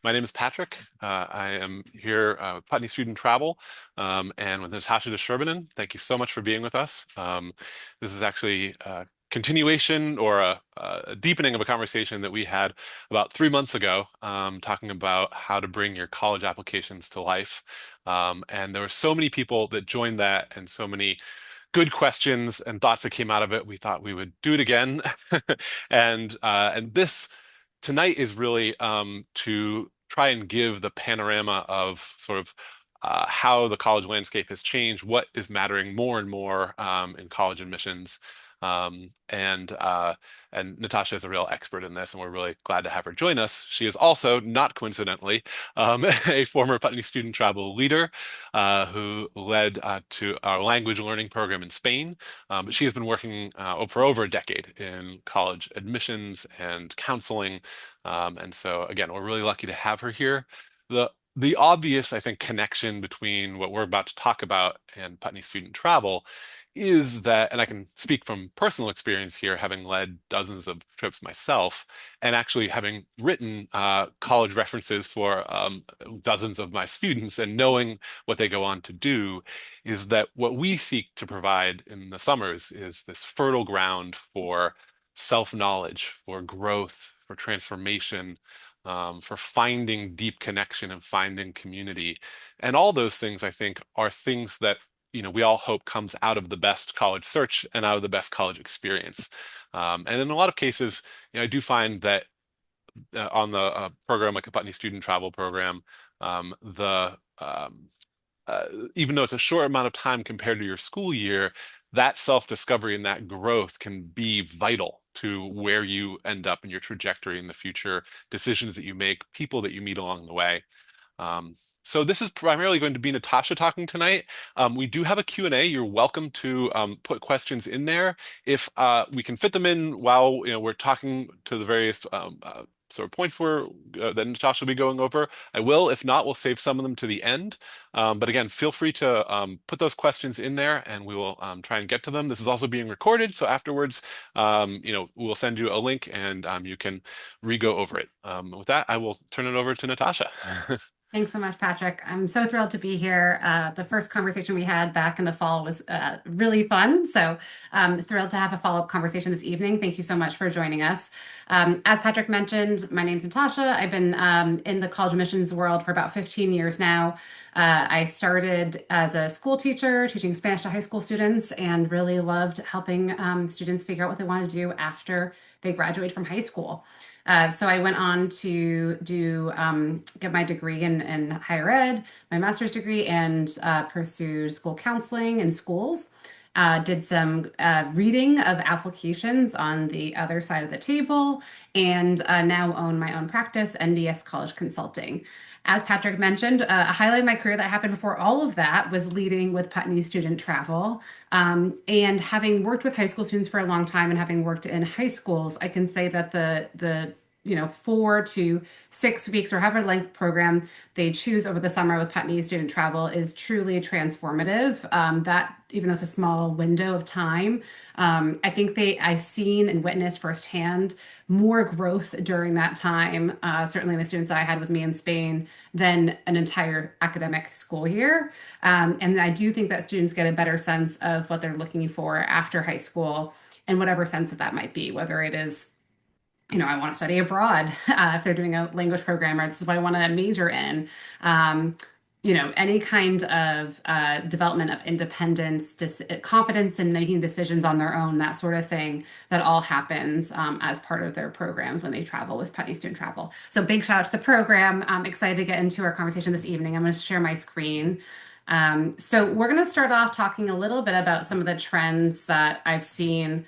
My name is Patrick. I am here with Putney Student Travel and with Natasha to Sherbinin. Thank you so much for being with us. This is actually a continuation or a deepening of a conversation that we had about 3 months ago, talking about how to bring your college applications to life. And there were so many people that joined that and so many good questions and thoughts that came out of it. We thought we would do it again. And this tonight is really to try and give the panorama of sort of how the college landscape has changed, what is mattering more and more in college admissions. Um, and uh, and Natasha is a real expert in this, and we're really glad to have her join us. She is also, not coincidentally, a former Putney student travel leader who led to our language learning program in Spain. But she has been working for over a decade in college admissions and counseling. And so, again, we're really lucky to have her here. The obvious, I think, connection between what we're about to talk about and Putney student travel is that, and I can speak from personal experience here, having led dozens of trips myself, and actually having written college references for dozens of my students and knowing what they go on to do, is that what we seek to provide in the summers is this fertile ground for self-knowledge, for growth, for transformation, for finding deep connection and finding community. And all those things, I think, are things that we all hope comes out of the best college search and out of the best college experience. And in a lot of cases, I do find that on the program like a Putney Student Travel Program, the uh, even though it's a short amount of time compared to your school year, that self-discovery and that growth can be vital to where you end up in your trajectory in the future, decisions that you make, people that you meet along the way. Um, so this is primarily going to be Natasha talking tonight. We do have a Q&A. You're welcome to put questions in there. If we can fit them in while we're talking to the various sort of points that Natasha will be going over, I will. If not, we'll save some of them to the end. But again, feel free to put those questions in there and we will try and get to them. This is also being recorded, so afterwards, we'll send you a link and you can re-go over it. With that, I will turn it over to Natasha. Thanks so much, Patrick. I'm so thrilled to be here. The first conversation we had back in the fall was really fun. So thrilled to have a follow-up conversation this evening. Thank you so much for joining us. As Patrick mentioned, my name's Natasha. I've been in the college admissions world for about 15 years now. I started as a school teacher, teaching Spanish to high school students, and really loved helping students figure out what they want to do after they graduate from high school. So I went on to get my degree in higher ed, my master's degree, and pursued school counseling in schools. Did some reading of applications on the other side of the table, and now own my own practice, NDS College Consulting. As Patrick mentioned, a highlight of my career that happened before all of that was leading with Putney Student Travel. And having worked with high school students for a long time and having worked in high schools, I can say that the 4 to 6 weeks or however length program they choose over the summer with Putney Student Travel is truly transformative. That even though it's a small window of time, I think I've seen and witnessed firsthand more growth during that time. Certainly the students that I had with me in Spain than an entire academic school year. And I do think that students get a better sense of what they're looking for after high school in whatever sense that might be, whether it is I want to study abroad if they're doing a language program, or this is what I want to major in. Um, any kind of development of independence, confidence in making decisions on their own, that sort of thing, that all happens as part of their programs when they travel with Putney Student Travel. So big shout out to the program. I'm excited to get into our conversation this evening. I'm going to share my screen. So we're going to start off talking a little bit about some of the trends that I've seen.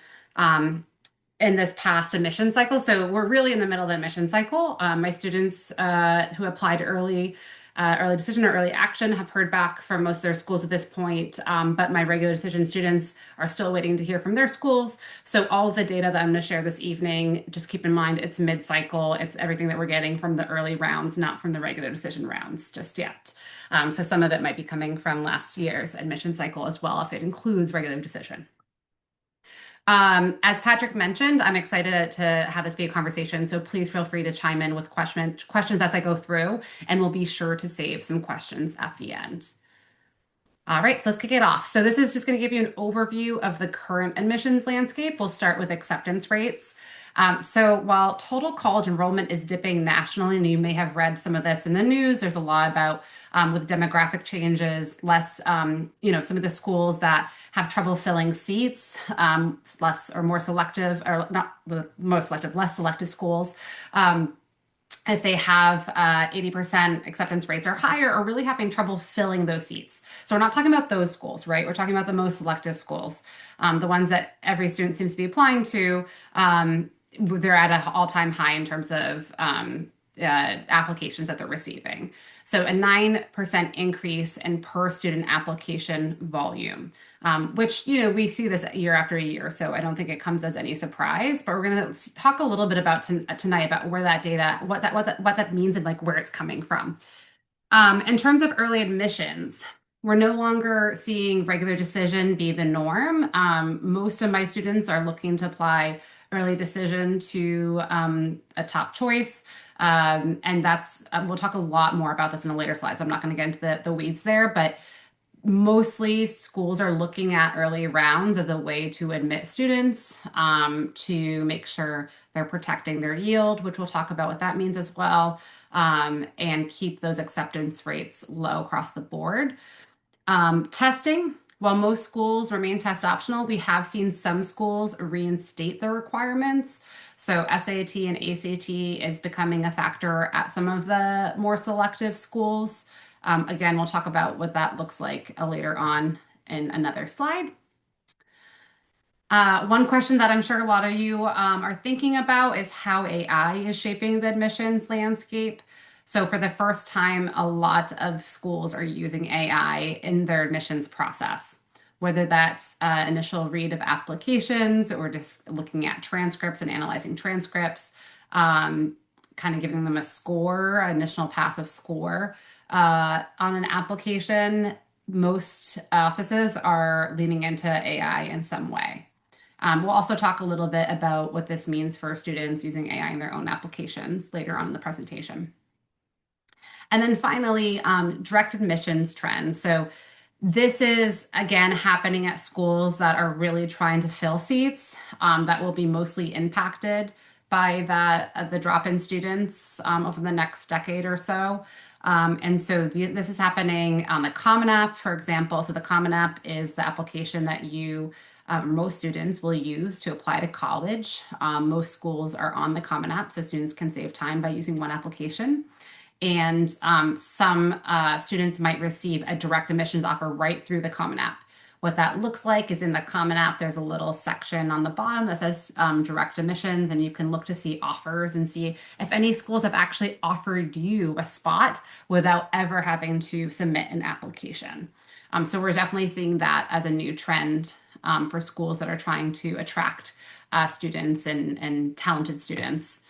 In this past admission cycle. So we're really in the middle of the admission cycle. My students who applied early decision or early action have heard back from most of their schools at this point, but my regular decision students are still waiting to hear from their schools. So all of the data that I'm going to share this evening, just keep in mind it's mid-cycle. It's everything that we're getting from the early rounds, not from the regular decision rounds just yet. So some of it might be coming from last year's admission cycle as well, if it includes regular decision. As Patrick mentioned, I'm excited to have this be a conversation, so please feel free to chime in with questions as I go through, and we'll be sure to save some questions at the end. All right, so let's kick it off. So this is just going to give you an overview of the current admissions landscape. We'll start with acceptance rates. So while total college enrollment is dipping nationally, and you may have read some of this in the news, there's a lot about with demographic changes, less, some of the schools that have trouble filling seats, less or more selective, or not the most selective, less selective schools. If they have 80% acceptance rates or higher, are really having trouble filling those seats. So we're not talking about those schools, right? We're talking about the most selective schools, the ones that every student seems to be applying to. They're at an all-time high in terms of applications that they're receiving. So a 9% increase in per student application volume, which, we see this year after year. So I don't think it comes as any surprise, but we're going to talk a little bit about tonight about where that data, what that means and like where it's coming from. In terms of early admissions, we're no longer seeing regular decision be the norm. Most of my students are looking to apply early decision to a top choice. And we'll talk a lot more about this in a later slide. So I'm not going to get into the weeds there, but mostly schools are looking at early rounds as a way to admit students, to make sure they're protecting their yield, which we'll talk about what that means as well, and keep those acceptance rates low across the board. Testing, while most schools remain test optional, we have seen some schools reinstate the requirements. So SAT and ACT is becoming a factor at some of the more selective schools. Again, we'll talk about what that looks like later on in another slide. One question that I'm sure a lot of you are thinking about is how AI is shaping the admissions landscape. So for the first time, a lot of schools are using AI in their admissions process, whether that's initial read of applications or just looking at transcripts and analyzing transcripts, kind of giving them a score, initial passive score on an application. Most offices are leaning into AI in some way. We'll also talk a little bit about what this means for students using AI in their own applications later on in the presentation. And then finally, direct admissions trends. So this is, again, happening at schools that are really trying to fill seats that will be mostly impacted by the drop in students over the next decade or so. And so this is happening on the Common App, for example. So the Common App is the application that most students will use to apply to college. Most schools are on the Common App, so students can save time by using one application. And some students might receive a direct admissions offer right through the Common App. What that looks like is in the Common App, there's a little section on the bottom that says direct admissions, and you can look to see offers and see if any schools have actually offered you a spot without ever having to submit an application. So we're definitely seeing that as a new trend for schools that are trying to attract students and talented students.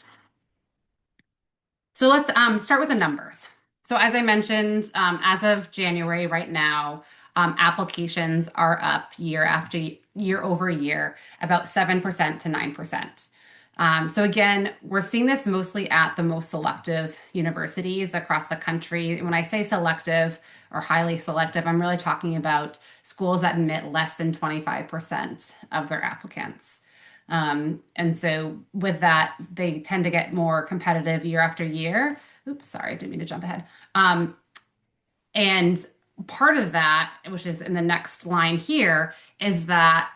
So let's start with the numbers. So as I mentioned, as of January right now, applications are up year after year over year, about 7% to 9%. So again, we're seeing this mostly at the most selective universities across the country. When I say selective or highly selective, I'm really talking about schools that admit less than 25% of their applicants. And so with that, they tend to get more competitive year after year. Oops, sorry, I didn't mean to jump ahead. And part of that, which is in the next line here, is that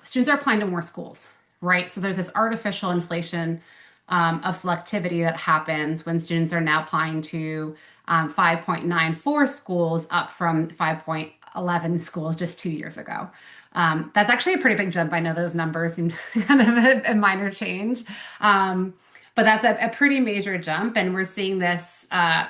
students are applying to more schools, right? So there's this artificial inflation of selectivity that happens when students are now applying to 5.94 schools up from 5.11 schools just 2 years ago. That's actually a pretty big jump. I know those numbers seem kind of a minor change. But that's a pretty major jump. And we're seeing this,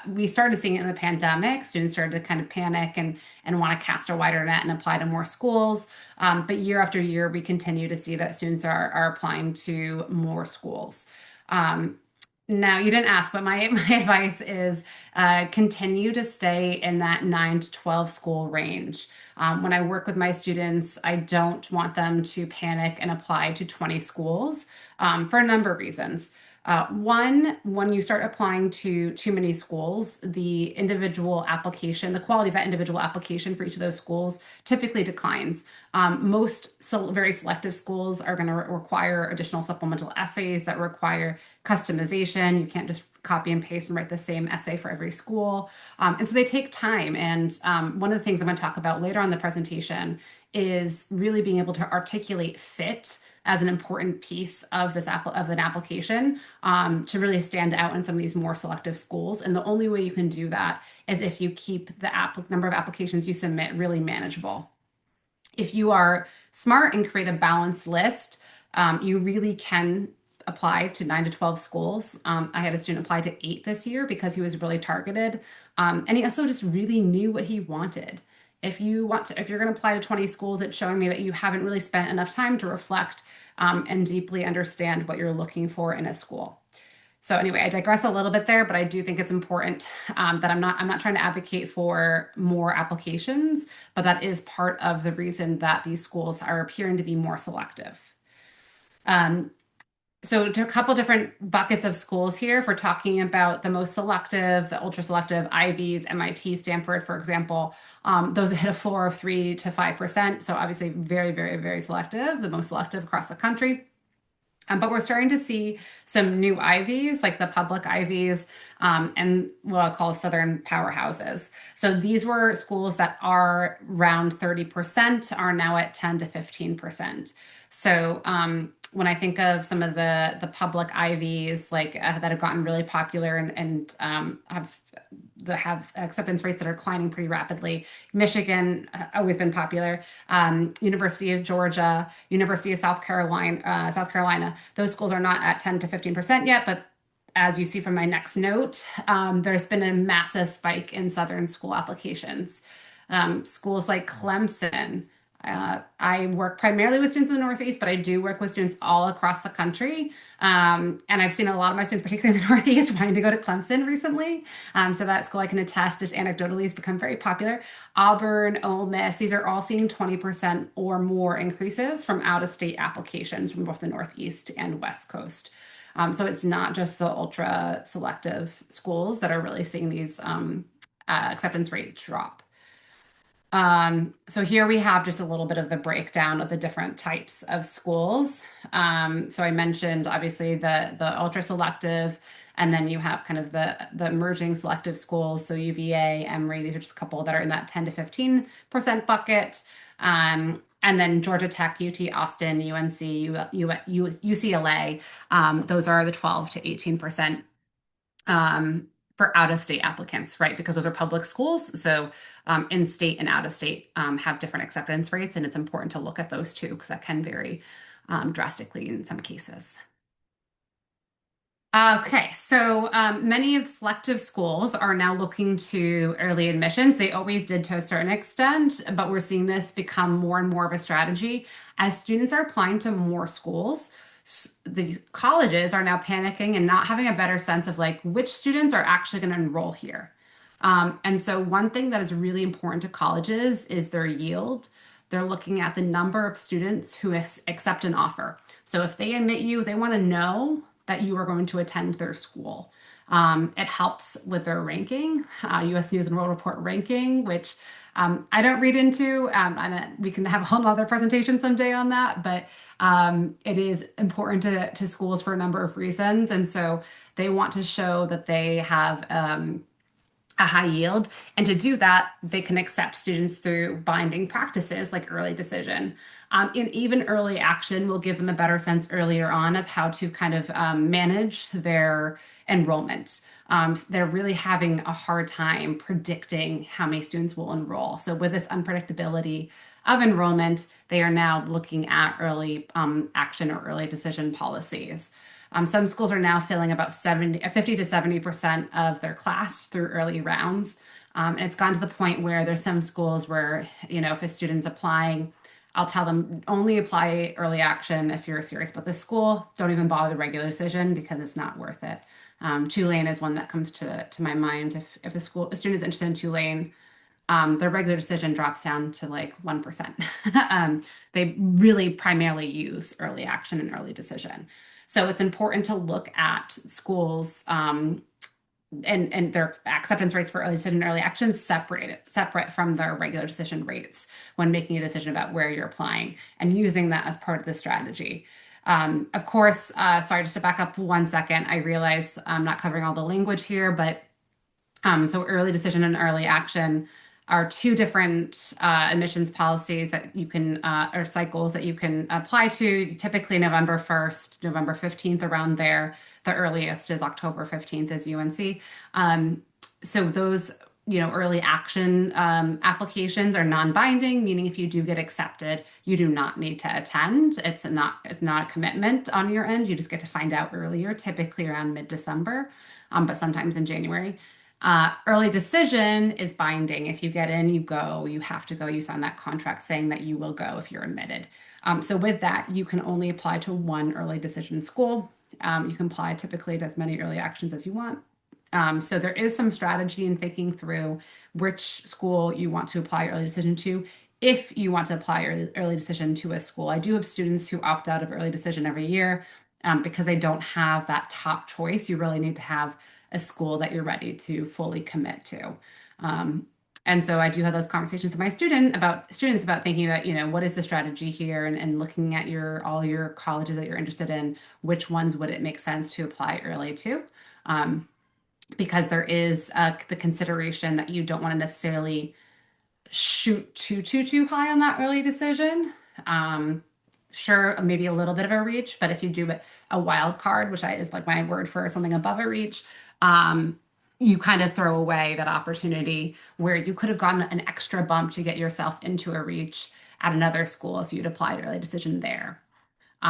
we started seeing it in the pandemic. Students started to kind of panic and want to cast a wider net and apply to more schools. But year after year, we continue to see that students are applying to more schools. No, you didn't ask, but my advice is continue to stay in that 9 to 12 school range. When I work with my students, I don't want them to panic and apply to 20 schools for a number of reasons. One, when you start applying to too many schools, the individual application, the quality of that individual application for each of those schools typically declines. Very selective schools are going to require additional supplemental essays that require customization. You can't just copy and paste and write the same essay for every school. And so they take time. And one of the things I'm going to talk about later on in the presentation is really being able to articulate fit as an important piece of of an application to really stand out in some of these more selective schools. And the only way you can do that is if you keep the number of applications you submit really manageable. If you are smart and create a balanced list, you really can apply to 9 to 12 schools. I had a student apply to 8 this year because he was really targeted. And he also just really knew what he wanted. If you're going to apply to 20 schools, it's showing me that you haven't really spent enough time to reflect and deeply understand what you're looking for in a school. So anyway, I digress a little bit there, but I do think it's important that I'm not trying to advocate for more applications, but that is part of the reason that these schools are appearing to be more selective. Um, so to a couple different buckets of schools here, if we're talking about the most selective, the ultra selective, Ivies, MIT, Stanford, for example, those hit a floor of 3 to 5%. So obviously very, very, very selective, the most selective across the country. But we're starting to see some new Ivies, like the public Ivies, and what I'll call Southern powerhouses. So these were schools that are around 30%, are now at 10 to 15%. So when I think of some of the public Ivies, like that have gotten really popular and have acceptance rates that are declining pretty rapidly. Michigan always been popular. University of Georgia, University of South Carolina. Those schools are not at 10 to 15% yet, but as you see from my next note, there's been a massive spike in Southern school applications. Schools like Clemson. I work primarily with students in the Northeast, but I do work with students all across the country. And I've seen a lot of my students, particularly in the Northeast, wanting to go to Clemson recently. So that school I can attest just anecdotally has become very popular. Auburn, Ole Miss, these are all seeing 20% or more increases from out-of-state applications from both the Northeast and West Coast. So it's not just the ultra selective schools that are really seeing these acceptance rates drop. So here we have just a little bit of the breakdown of the different types of schools. So I mentioned obviously the ultra selective, and then you have kind of the emerging selective schools. So UVA, Emory, these are just a couple that are in that 10 to 15% bucket. And then Georgia Tech, UT Austin, UNC, UCLA, those are the 12 to 18% for out-of-state applicants, right? Because those are public schools. So in-state and out-of-state have different acceptance rates, and it's important to look at those too, because that can vary drastically in some cases. Okay, so many of selective schools are now looking to early admissions. They always did to a certain extent, but we're seeing this become more and more of a strategy as students are applying to more schools. The colleges are now panicking and not having a better sense of like which students are actually going to enroll here. And so one thing that is really important to colleges is their yield. They're looking at the number of students who accept an offer. So if they admit you, they want to know that you are going to attend their school. It helps with their ranking, US News and World Report ranking, which I don't read into, and we can have a whole other presentation someday on that, but it is important to schools for a number of reasons. And so they want to show that they have a high yield. And to do that, they can accept students through binding practices like early decision. And even early action will give them a better sense earlier on of how to kind of manage their enrollment. They're really having a hard time predicting how many students will enroll. So with this unpredictability of enrollment, they are now looking at early action or early decision policies. Some schools are now filling about 50 to 70% of their class through early rounds. And it's gone to the point where there's some schools where, if a student's applying I'll tell them only apply early action if you're serious about the school. Don't even bother the regular decision because it's not worth it. Tulane is one that comes to my mind. If a student is interested in Tulane, their regular decision drops down to like 1%. They really primarily use early action and early decision. So it's important to look at schools and their acceptance rates for early decision and early action separate from their regular decision rates when making a decision about where you're applying and using that as part of the strategy. Of course, sorry, just to back up 1 second, I realize I'm not covering all the language here, but so early decision and early action are two different admissions policies that you can, or cycles that you can apply to, typically November 1st, November 15th, around there. The earliest is October 15th is UNC. So those, early action applications are non-binding, meaning if you do get accepted, you do not need to attend. It's not a commitment on your end. You just get to find out earlier, typically around mid-December, but sometimes in January. Early decision is binding. If you get in, you go. You have to go. You sign that contract saying that you will go if you're admitted. So with that, you can only apply to one early decision school. You can apply typically to as many early actions as you want. So there is some strategy in thinking through which school you want to apply early decision to. If you want to apply early decision to a school, I do have students who opt out of early decision every year because they don't have that top choice. You really need to have a school that you're ready to fully commit to. And so I do have those conversations with my students about thinking about, what is the strategy here and looking at all your colleges that you're interested in, which ones would it make sense to apply early to? Because there is the consideration that you don't want to necessarily shoot too high on that early decision. Sure, maybe a little bit of a reach, but if you do a wild card, which is like my word for something above a reach, you kind of throw away that opportunity where you could have gotten an extra bump to get yourself into a reach at another school if you'd applied early decision there.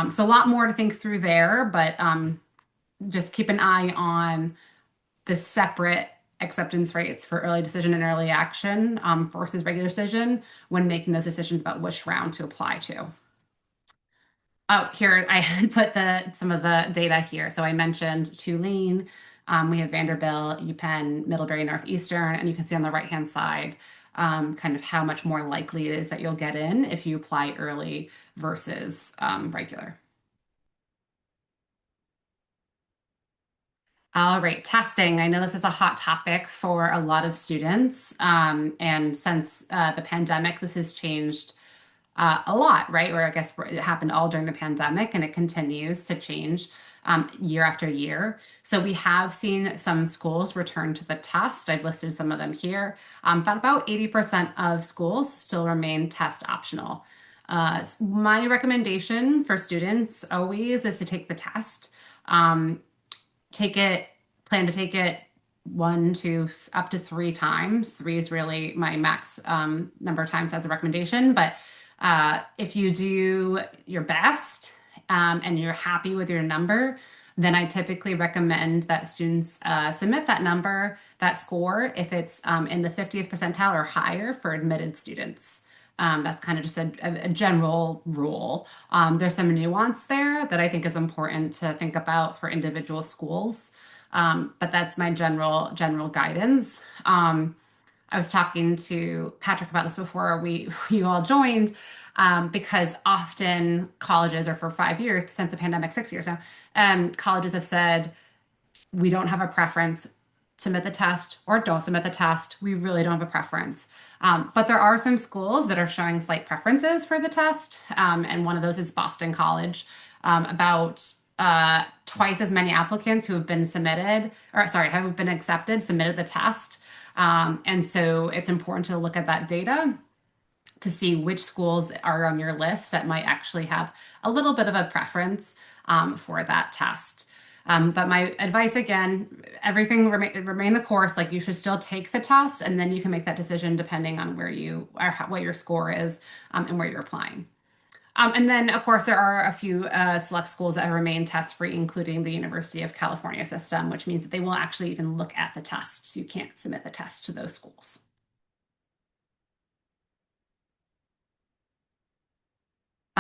So a lot more to think through there, but just keep an eye on the separate acceptance rates for early decision and early action versus regular decision when making those decisions about which round to apply to. Oh, here I had put some of the data here. So I mentioned Tulane, we have Vanderbilt, UPenn, Middlebury, Northeastern, and you can see on the right-hand side kind of how much more likely it is that you'll get in if you apply early versus regular. All right, testing. I know this is a hot topic for a lot of students. And since the pandemic, this has changed a lot, right? Or I guess it happened all during the pandemic and it continues to change year after year. So we have seen some schools return to the test. I've listed some of them here, but about 80% of schools still remain test optional. My recommendation for students always is to take the test. Plan to take it one to up to 3 times. 3 is really my max number of times as a recommendation. But if you do your best and you're happy with your number, then I typically recommend that students submit that score, if it's in the 50th percentile or higher for admitted students. That's kind of just a general rule. There's some nuance there that I think is important to think about for individual schools. But that's my general guidance. I was talking to Patrick about this before you all joined, because often colleges, or for 5 years since the pandemic, 6 years now, colleges have said we don't have a preference. Submit the test or don't submit the test. We really don't have a preference. But there are some schools that are showing slight preferences for the test. And one of those is Boston College. About twice as many applicants who have been have been accepted, submitted the test. And so it's important to look at that data to see which schools are on your list that might actually have a little bit of a preference for that test. But my advice again, everything remain the course. Like, you should still take the test, and then you can make that decision depending on where you are, what your score is, and where you're applying. And then, of course, there are a few select schools that remain test-free, including the University of California system, which means that they will actually even look at the test. You can't submit the test to those schools.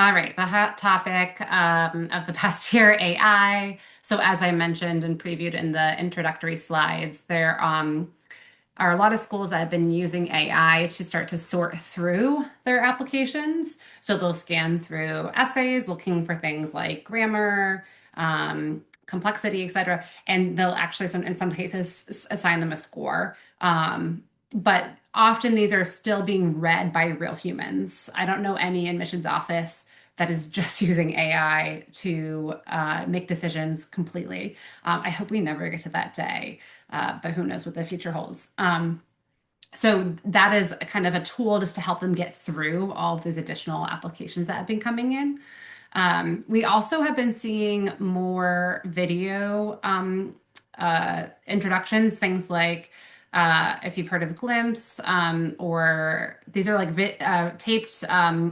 All right, the hot topic of the past year, AI. So, as I mentioned and previewed in the introductory slides, there are a lot of schools that have been using AI to start to sort through their applications. So, they'll scan through essays looking for things like grammar, complexity, etc., and they'll actually, in some cases, assign them a score. But often these are still being read by real humans. I don't know any admissions office that is just using AI to make decisions completely. I hope we never get to that day, but who knows what the future holds. So that is a kind of a tool just to help them get through all of these additional applications that have been coming in. We also have been seeing more video introductions, things like if you've heard of Glimpse, or these are like taped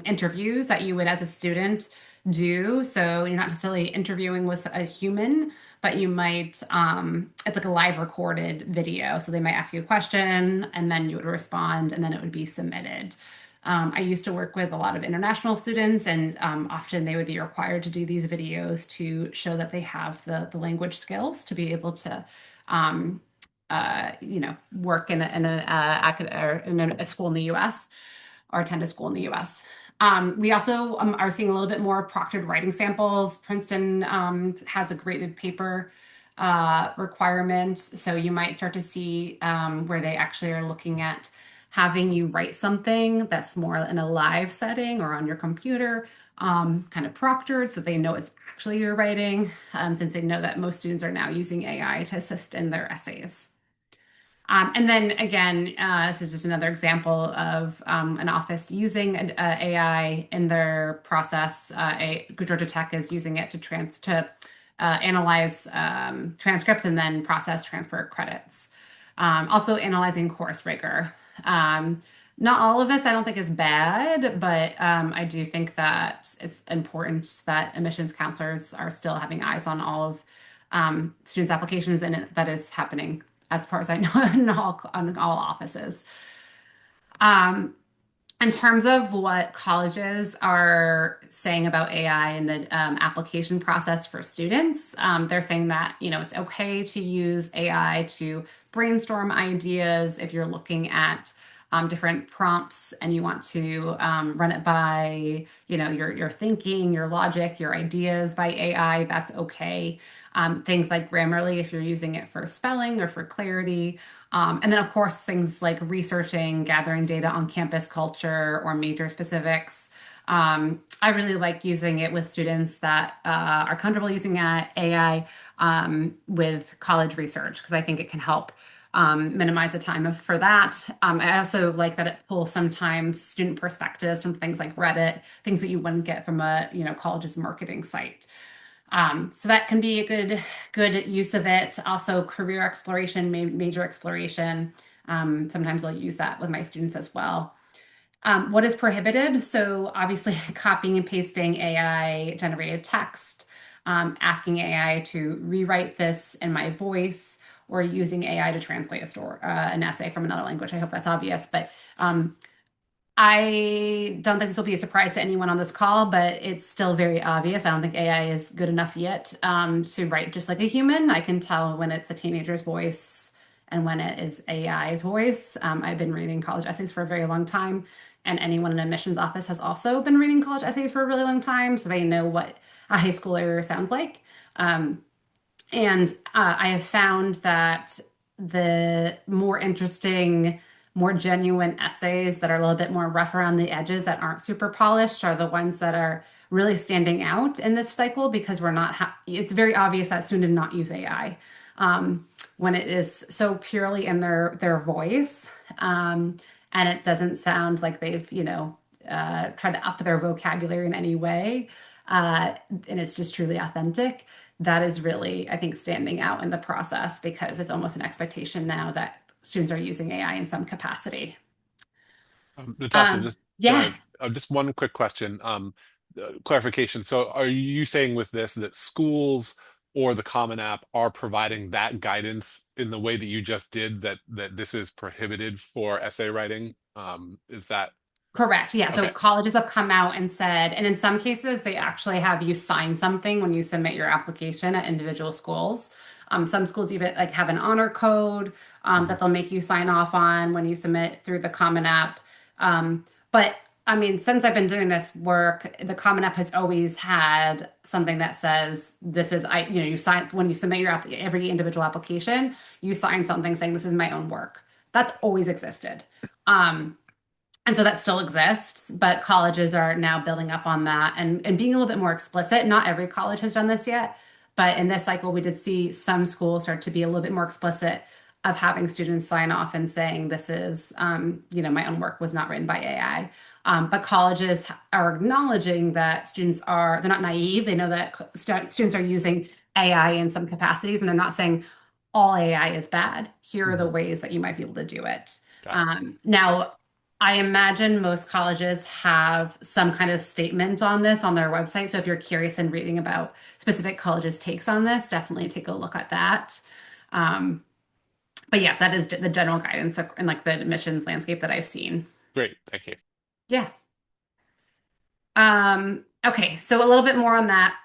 interviews that you would, as a student, do. So you're not necessarily interviewing with a human, but you might, it's like a live recorded video. So they might ask you a question and then you would respond and then it would be submitted. I used to work with a lot of international students, and often they would be required to do these videos to show that they have the language skills to be able to, work in a school in the U.S. or attend a school in the U.S. We also are seeing a little bit more proctored writing samples. Princeton has a graded paper requirement, so you might start to see where they actually are looking at having you write something that's more in a live setting or on your computer, kind of proctored so they know it's actually your writing, since they know that most students are now using AI to assist in their essays. And then again, this is just another example of an office using AI in their process. Georgia Tech is using it to analyze transcripts and then process transfer credits. Also analyzing course rigor. Not all of this I don't think is bad, but I do think that it's important that admissions counselors are still having eyes on all of students' applications, and that is happening as far as I know in all offices. Um, in terms of what colleges are saying about AI and the application process for students, they're saying that it's okay to use AI to brainstorm ideas if you're looking at different prompts and you want to run it by your thinking, your logic, your ideas by AI. That's okay. Things like Grammarly if you're using it for spelling or for clarity. And then, of course, things like researching, gathering data on campus culture or major specifics. I really like using it with students that are comfortable using AI with college research because I think it can help minimize the time for that. I also like that it pulls sometimes student perspectives from things like Reddit, things that you wouldn't get from a college's marketing site. So that can be a good use of it. Also, career exploration, major exploration. Sometimes I'll use that with my students as well. What is prohibited? So obviously, copying and pasting AI generated text, asking AI to rewrite this in my voice, or using AI to translate an essay from another language. I hope that's obvious, but I don't think this will be a surprise to anyone on this call, but it's still very obvious. I don't think AI is good enough yet to write just like a human. I can tell when it's a teenager's voice and when it is AI's voice. I've been reading college essays for a very long time, and anyone in an admissions office has also been reading college essays for a really long time, so they know what a high schooler sounds like. And I have found that the more interesting, more genuine essays that are a little bit more rough around the edges that aren't super polished are the ones that are really standing out in this cycle because it's very obvious that students did not use AI when it is so purely in their voice. And it doesn't sound like they've, tried to up their vocabulary in any way. And it's just truly authentic. That is really, I think, standing out in the process because it's almost an expectation now that students are using AI in some capacity. Natasha, Yeah. just one quick question, clarification. So, are you saying with this that schools or the Common App are providing that guidance in the way that you just did, that this is prohibited for essay writing? Is that? Correct. Yeah. So Okay. colleges have come out and said, and in some cases, they actually have you sign something when you submit your application at individual schools. Some schools even like have an honor code Hmm. that they'll make you sign off on when you submit through the Common App. But I mean, since I've been doing this work, the Common App has always had something that says this is you sign when you submit your every individual application, you sign something saying this is my own work. That's always existed. Um, and so that still exists, but colleges are now building up on that and being a little bit more explicit. Not every college has done this yet, but in this cycle, we did see some schools start to be a little bit more explicit of having students sign off and saying, this is, my own work was not written by AI. But colleges are acknowledging that they're not naive. They know that students are using AI in some capacities, and they're not saying all AI is bad. Here are the Hmm. ways that you might be able to do it. Got it. Now, I imagine most colleges have some kind of statement on this on their website. So if you're curious and reading about specific colleges' takes on this, definitely take a look at that. Um, but yes, that is the general guidance and like the admissions landscape that I've seen. Great. Thank you. Yeah. Okay, so a little bit more on that.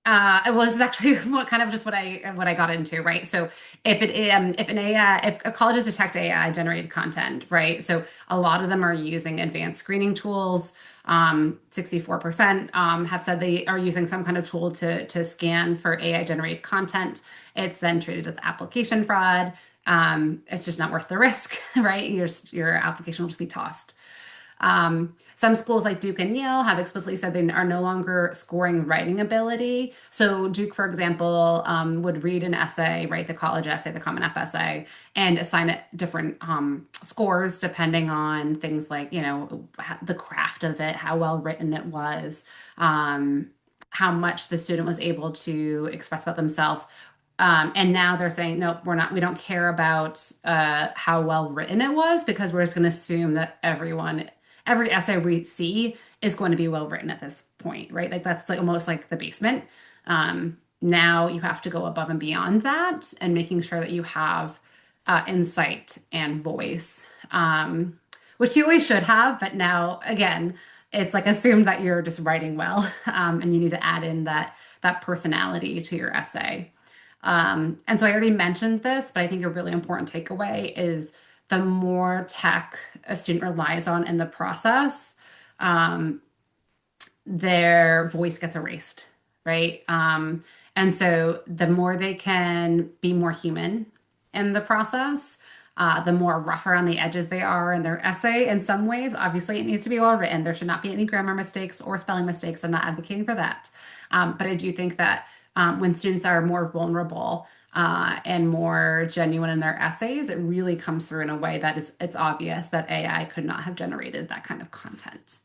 Well, this is actually kind of just what I got into, right? So if colleges detect AI generated content, right? So a lot of them are using advanced screening tools. 64% have said they are using some kind of tool to scan for AI generated content. It's then treated as application fraud. It's just not worth the risk, right? Your application will just be tossed. Some schools like Duke and Yale have explicitly said they are no longer scoring writing ability. So Duke, for example, would read an essay, write the college essay, the Common App essay, and assign it different scores depending on things like, the craft of it, how well written it was, how much the student was able to express about themselves. And now they're saying, no, we don't care about how well written it was because we're just going to assume that every essay we see is going to be well written at this point, right? Like that's like almost like the basement. Now you have to go above and beyond that and making sure that you have insight and voice, which you always should have. But now, again, it's like assumed that you're just writing well, and you need to add in that personality to your essay. And so I already mentioned this, but I think a really important takeaway is the more tech a student relies on in the process, um, their voice gets erased, right? And so the more they can be more human in the process, the more rough around the edges they are in their essay. In some ways, obviously, it needs to be well written. There should not be any grammar mistakes or spelling mistakes. I'm not advocating for that. But I do think that when students are more vulnerable and more genuine in their essays, it really comes through in a way that it's obvious that AI could not have generated that kind of content.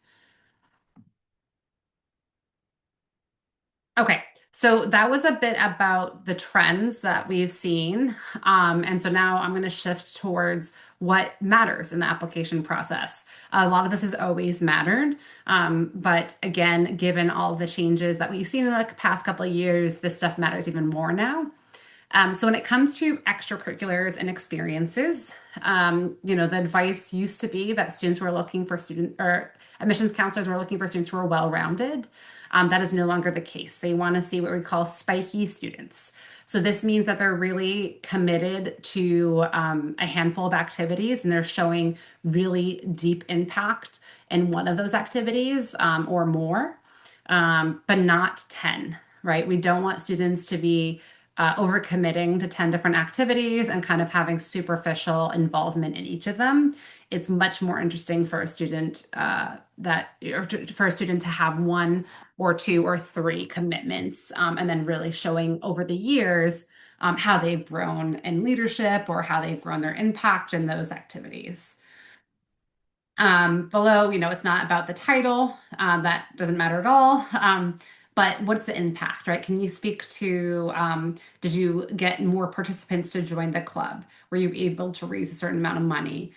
Okay, so that was a bit about the trends that we've seen. And so now I'm going to shift towards what matters in the application process. A lot of this has always mattered. But again, given all the changes that we've seen in the past couple of years, this stuff matters even more now. So when it comes to extracurriculars and experiences, the advice used to be that students were looking for student or admissions counselors were looking for students who are well-rounded. That is no longer the case. They want to see what we call spiky students. So this means that they're really committed to a handful of activities and they're showing really deep impact in one of those activities or more, but not 10, right? We don't want students to be overcommitting to 10 different activities and kind of having superficial involvement in each of them. It's much more interesting for a student for a student to have one or two or three commitments, and then really showing over the years how they've grown in leadership or how they've grown their impact in those activities. Below, it's not about the title. That doesn't matter at all. But what's the impact, right? Can you speak to, did you get more participants to join the club? Were you able to raise a certain amount of money?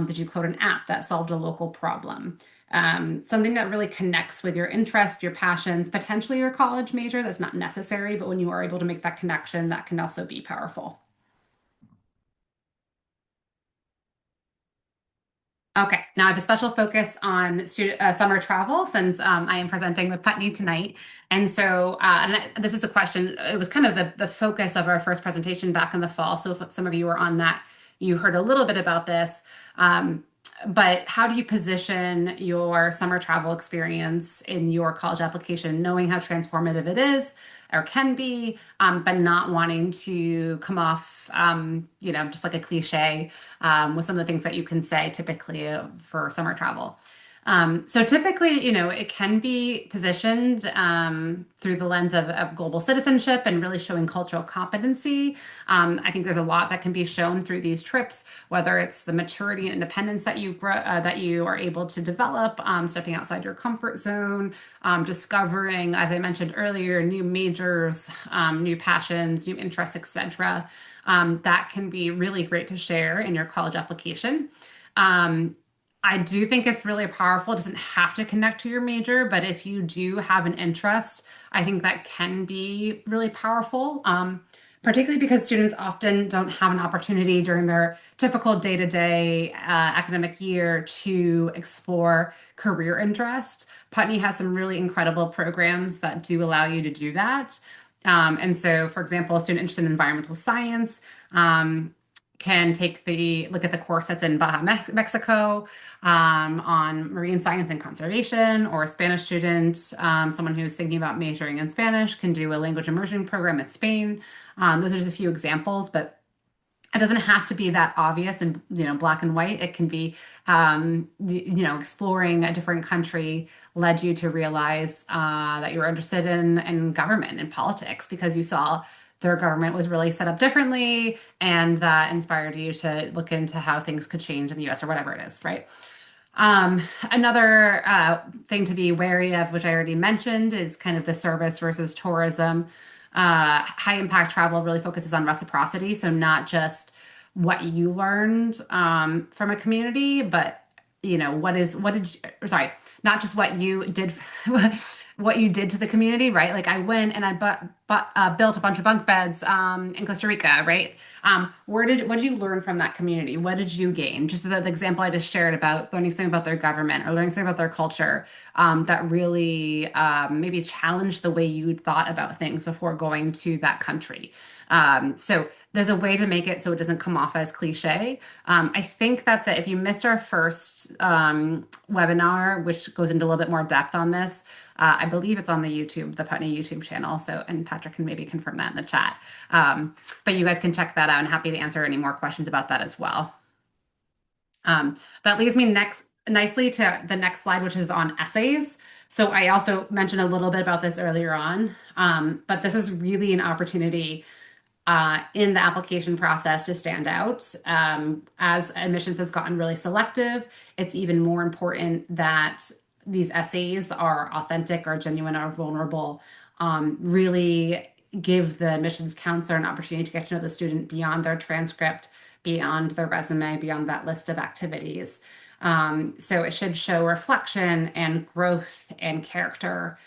Did you code an app that solved a local problem? Something that really connects with your interest, your passions, potentially your college major. That's not necessary, but when you are able to make that connection, that can also be powerful. Okay, now I have a special focus on summer travel since I am presenting with Putney tonight. And so, this is a question, it was kind of the focus of our first presentation back in the fall. So, if some of you were on that, you heard a little bit about this. Um, but how do you position your summer travel experience in your college application, knowing how transformative it is or can be, but not wanting to come off, just like a cliche with some of the things that you can say typically for summer travel. So typically, it can be positioned through the lens of global citizenship and really showing cultural competency. I think there's a lot that can be shown through these trips, whether it's the maturity and independence that that you are able to develop, stepping outside your comfort zone, discovering, as I mentioned earlier, new majors, new passions, new interests, etc. That can be really great to share in your college application. Um, I do think it's really powerful. It doesn't have to connect to your major, but if you do have an interest, I think that can be really powerful. Particularly because students often don't have an opportunity during their typical day-to-day academic year to explore career interest. Putney has some really incredible programs that do allow you to do that. And so, for example, a student interested in environmental science can take the look at the course that's in Baja, Mexico, on marine science and conservation, or a Spanish student, someone who's thinking about majoring in Spanish, can do a language immersion program in Spain. Those are just a few examples, but it doesn't have to be that obvious and black and white. It can be exploring a different country led you to realize that you were interested in government and politics because you saw their government was really set up differently, and that inspired you to look into how things could change in the US or whatever it is, right? Another thing to be wary of, which I already mentioned, is kind of the service versus tourism. High impact travel really focuses on reciprocity, so not just what you learned from a community, but what did you, sorry, not just what you did, what you did to the community, right? Like I went and I built a bunch of bunk beds in Costa Rica, right? What did you learn from that community? What did you gain? Just the example I just shared about learning something about their government or learning something about their culture that really maybe challenged the way you thought about things before going to that country. So there's a way to make it so it doesn't come off as cliche. I think that if you missed our first webinar, which goes into a little bit more depth on this, I believe it's on the Putney YouTube channel. So, and Patrick can maybe confirm that in the chat. But you guys can check that out. I'm happy to answer any more questions about that as well. That leads me nicely to the next slide, which is on essays. So I also mentioned a little bit about this earlier on, but this is really an opportunity in the application process to stand out. As admissions has gotten really selective, it's even more important that these essays are authentic or genuine or vulnerable. Really give the admissions counselor an opportunity to get to know the student beyond their transcript, beyond their resume, beyond that list of activities. So it should show reflection and growth and character,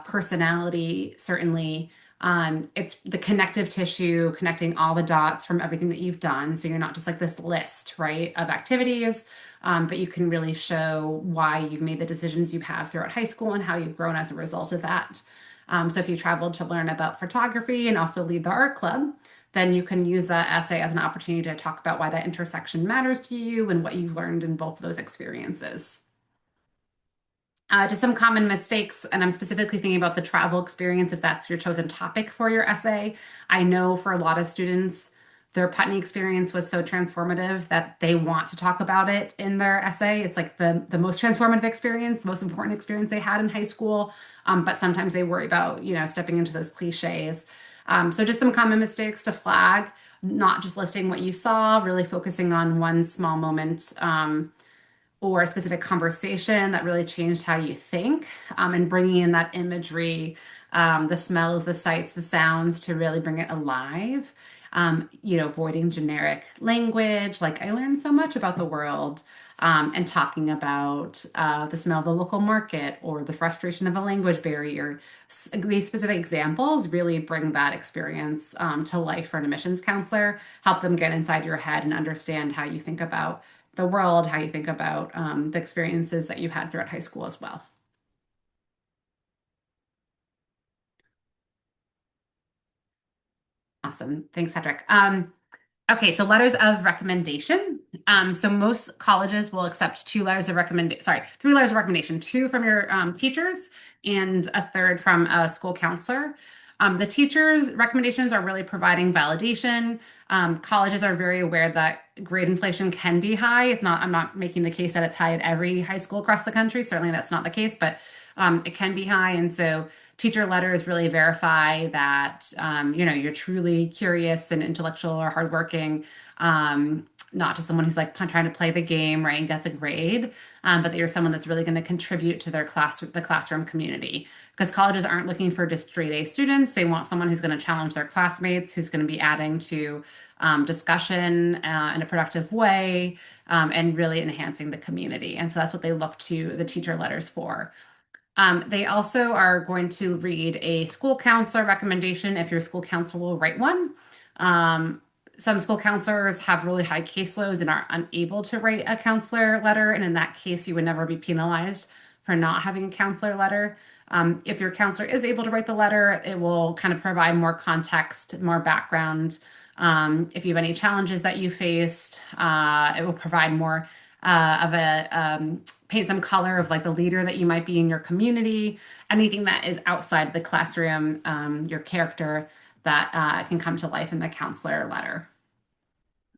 personality, certainly. It's the connective tissue, connecting all the dots from everything that you've done. So you're not just like this list, right, of activities, but you can really show why you've made the decisions you have throughout high school and how you've grown as a result of that. So if you traveled to learn about photography and also lead the art club, then you can use that essay as an opportunity to talk about why that intersection matters to you and what you've learned in both of those experiences. Just some common mistakes, and I'm specifically thinking about the travel experience if that's your chosen topic for your essay. I know for a lot of students, their Putney experience was so transformative that they want to talk about it in their essay. It's like the most transformative experience, the most important experience they had in high school. But sometimes they worry about, stepping into those cliches. So just some common mistakes to flag, not just listing what you saw, really focusing on one small moment. Or a specific conversation that really changed how you think, and bringing in that imagery, the smells, the sights, the sounds to really bring it alive. Avoiding generic language, like I learned so much about the world, and talking about the smell of the local market or the frustration of a language barrier. These specific examples really bring that experience to life for an admissions counselor, help them get inside your head and understand how you think about the world, how you think about the experiences that you had throughout high school as well. Awesome. Thanks, Patrick. Okay, so letters of recommendation. So most colleges will accept three letters of recommendation, two from your teachers and a third from a school counselor. The teachers' recommendations are really providing validation. Colleges are very aware that grade inflation can be high. I'm not making the case that it's high at every high school across the country. Certainly that's not the case, but it can be high. And so teacher letters really verify that you're truly curious and intellectual or hardworking, not just someone who's like trying to play the game, right, and get the grade, but that you're someone that's really going to contribute to the classroom community. Because colleges aren't looking for just straight A students; they want someone who's going to challenge their classmates, who's going to be adding to discussion in a productive way, and really enhancing the community. And so that's what they look to the teacher letters for. They also are going to read a school counselor recommendation if your school counselor will write one. Um, some school counselors have really high caseloads and are unable to write a counselor letter, and in that case, you would never be penalized for not having a counselor letter. If your counselor is able to write the letter, it will kind of provide more context, more background. If you have any challenges that you faced, it will provide more of a paint some color of like the leader that you might be in your community, anything that is outside the classroom, your character that can come to life in the counselor letter.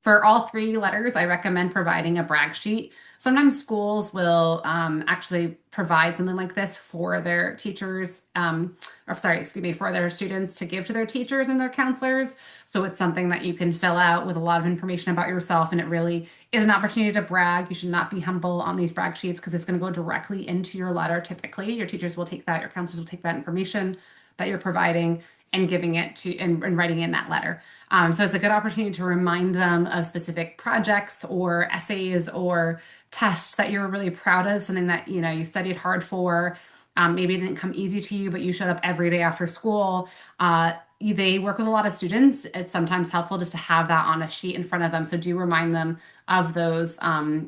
For all three letters, I recommend providing a brag sheet. Sometimes schools will actually provide something like this for their teachers, or sorry, excuse me, for their students to give to their teachers and their counselors. So it's something that you can fill out with a lot of information about yourself, and it really is an opportunity to brag. You should not be humble on these brag sheets because it's going to go directly into your letter. Typically, your teachers will take that, your counselors will take that information that you're providing and giving it to and writing in that letter. So it's a good opportunity to remind them of specific projects or essays or tests that you're really proud of, something that you studied hard for. Maybe it didn't come easy to you, but you showed up every day after school. They work with a lot of students. It's sometimes helpful just to have that on a sheet in front of them. So do remind them of those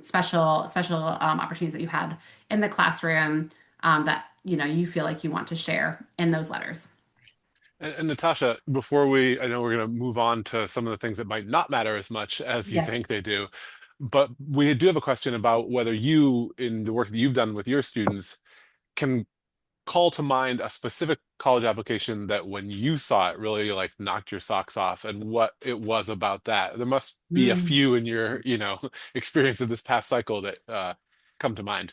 special opportunities that you had in the classroom that you feel like you want to share in those letters. And Natasha, I know we're going to move on to some of the things that might not matter as much as you Yes. think they do, but we do have a question about whether you, in the work that you've done with your students, can call to mind a specific college application that when you saw it really like knocked your socks off and what it was about that. There must be a Mm. few in your, experience of this past cycle that come to mind.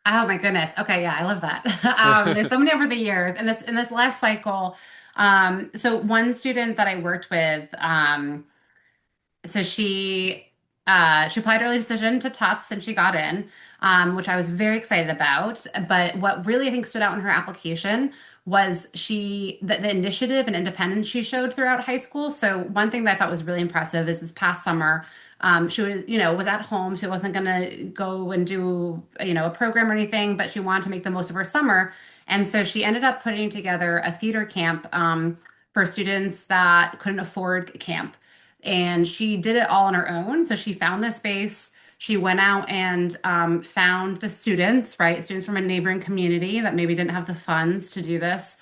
Oh my goodness. Okay, yeah, I love that. There's so many over the years. In this last cycle, so one student that I worked with, so she applied early decision to Tufts and she got in, which I was very excited about. But what really I think stood out in her application was the initiative and independence she showed throughout high school. So one thing that I thought was really impressive is this past summer, she was at home. She wasn't going to go and do a program or anything, but she wanted to make the most of her summer. And so she ended up putting together a theater camp for students that couldn't afford camp, and she did it all on her own. So she found the space. She went out and found the students, right? Students from a neighboring community that maybe didn't have the funds to do this.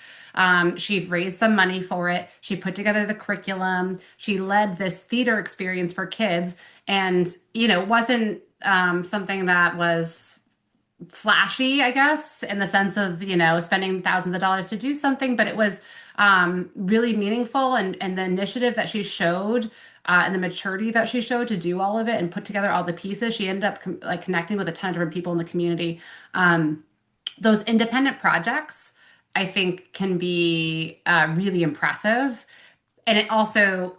She raised some money for it. She put together the curriculum. She led this theater experience for kids. And, it wasn't something that was flashy, I guess, in the sense of, spending thousands of dollars to do something, but it was really meaningful, and the initiative that she showed and the maturity that she showed to do all of it and put together all the pieces. She ended up like connecting with a ton of different people in the community. Those independent projects, I think, can be really impressive, and it also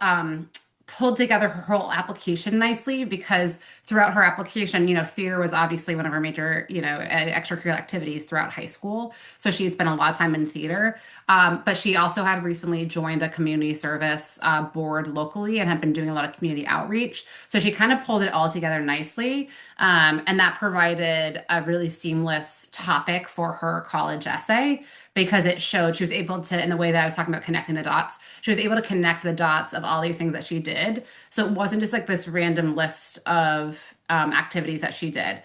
pulled together her whole application nicely because throughout her application, theater was obviously one of her major, extracurricular activities throughout high school. So she had spent a lot of time in theater. But she also had recently joined a community service board locally and had been doing a lot of community outreach. So she kind of pulled it all together nicely. And that provided a really seamless topic for her college essay because it showed she was able to, in the way that I was talking about connecting the dots, she was able to connect the dots of all these things that she did. So it wasn't just like this random list of activities that she did.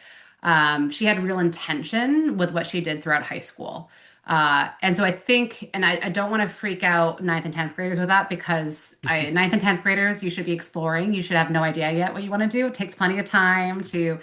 She had real intention with what she did throughout high school. And so I think, and I don't want to freak out ninth and 10th graders with that because ninth and 10th graders, you should be exploring. You should have no idea yet what you want to do. It takes plenty of time to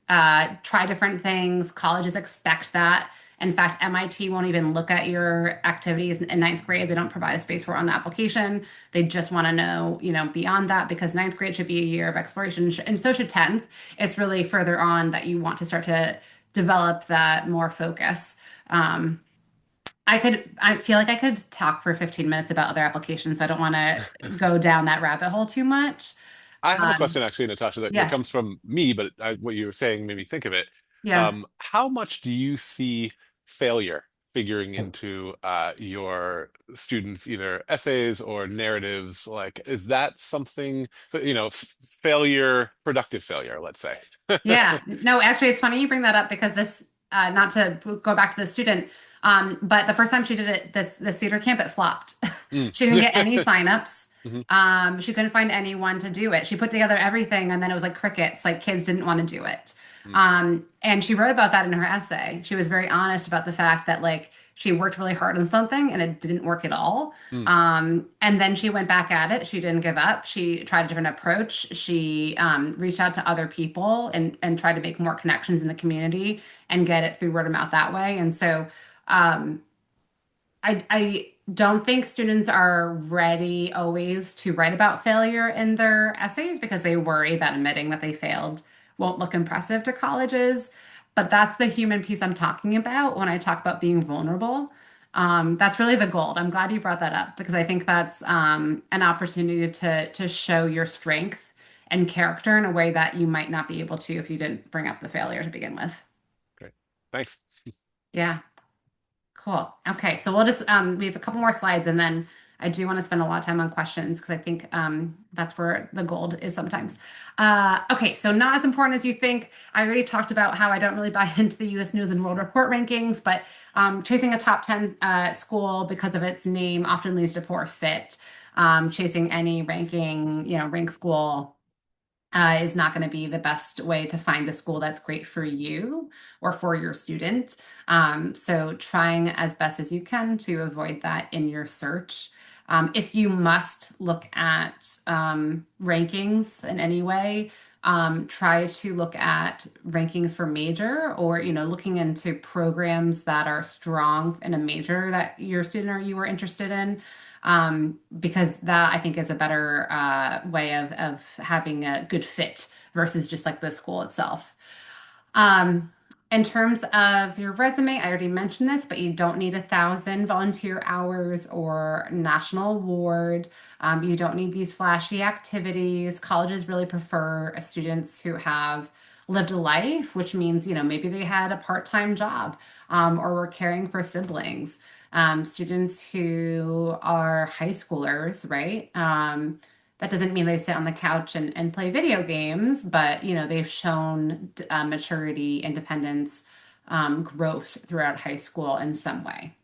try different things. Colleges expect that. In fact, MIT won't even look at your activities in ninth grade. They don't provide a space for it on the application. They just want to know, beyond that, because ninth grade should be a year of exploration, and so should 10th. It's really further on that you want to start to develop that more focus. I feel like I could talk for 15 minutes about other applications, so I don't want to go down that rabbit hole too much. I have a Um, question actually, Natasha, that yeah, comes from me, but what you were saying made me think of it. yeah. How much do you see failure figuring into your students' either essays or narratives? Like, is that something that, failure, productive failure, let's say? Yeah, no, actually, it's funny you bring that up because this, not to go back to the student, but the first time she did it, this theater camp, it flopped. Mm. She didn't get any signups. Mhm. She couldn't find anyone to do it. She put together everything, and then it was like crickets. Like kids didn't want to do it. Mm. And she wrote about that in her essay. She was very honest about the fact that like she worked really hard on something and it didn't work at all. Mm. And then she went back at it. She didn't give up. She tried a different approach. She reached out to other people and tried to make more connections in the community and get it through word of mouth that way. And so um, I don't think students are ready always to write about failure in their essays because they worry that admitting that they failed won't look impressive to colleges. But that's the human piece I'm talking about when I talk about being vulnerable. That's really the goal. I'm glad you brought that up because I think that's an opportunity to show your strength and character in a way that you might not be able to if you didn't bring up the failure to begin with. Great. Thanks. Yeah. Cool. Okay, so we'll just we have a couple more slides and then I do want to spend a lot of time on questions because I think that's where the gold is sometimes. Okay, so not as important as you think. I already talked about how I don't really buy into the US News and World Report rankings, but chasing a top 10 school because of its name often leads to poor fit. Chasing any ranking, rank school is not going to be the best way to find a school that's great for you or for your student. So, trying as best as you can to avoid that in your search. If you must look at rankings in any way, try to look at rankings for major or, looking into programs that are strong in a major that your student or you are interested in because that I think is a better way of having a good fit versus just like the school itself. Um, in terms of your resume, I already mentioned this, but you don't need 1,000 volunteer hours or national award. You don't need these flashy activities. Colleges really prefer students who have lived a life, which means, maybe they had a part-time job or were caring for siblings. Students who are high schoolers, right? That doesn't mean they sit on the couch and play video games, but they've shown maturity, independence, growth throughout high school in some way.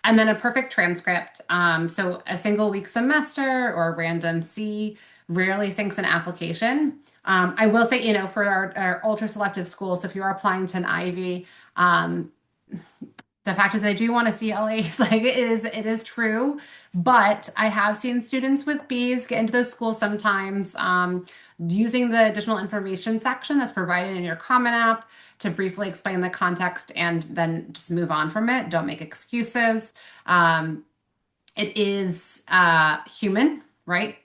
And then a perfect transcript. So a single week semester or a random C rarely sinks an application. I will say, for our ultra selective schools, so if you are applying to an Ivy, the fact is I do want to see LAs like it is true, but I have seen students with Bs get into those schools sometimes using the additional information section that's provided in your Common App to briefly explain the context and then just move on from it. Don't make excuses. It is human, right?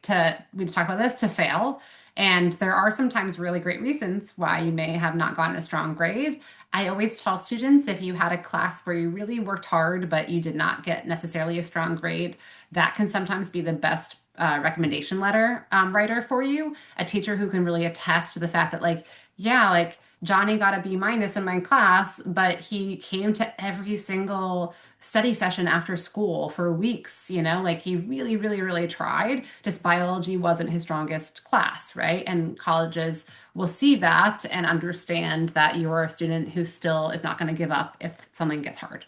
We just talked about this, to fail. And there are sometimes really great reasons why you may have not gotten a strong grade. I always tell students if you had a class where you really worked hard, but you did not get necessarily a strong grade, that can sometimes be the best recommendation letter writer for you. A teacher who can really attest to the fact that, like, yeah, like Johnny got a B minus in my class, but he came to every single study session after school for weeks, like he really, really, really tried. Just biology wasn't his strongest class, right? And colleges will see that and understand that you're a student who still is not going to give up if something gets hard.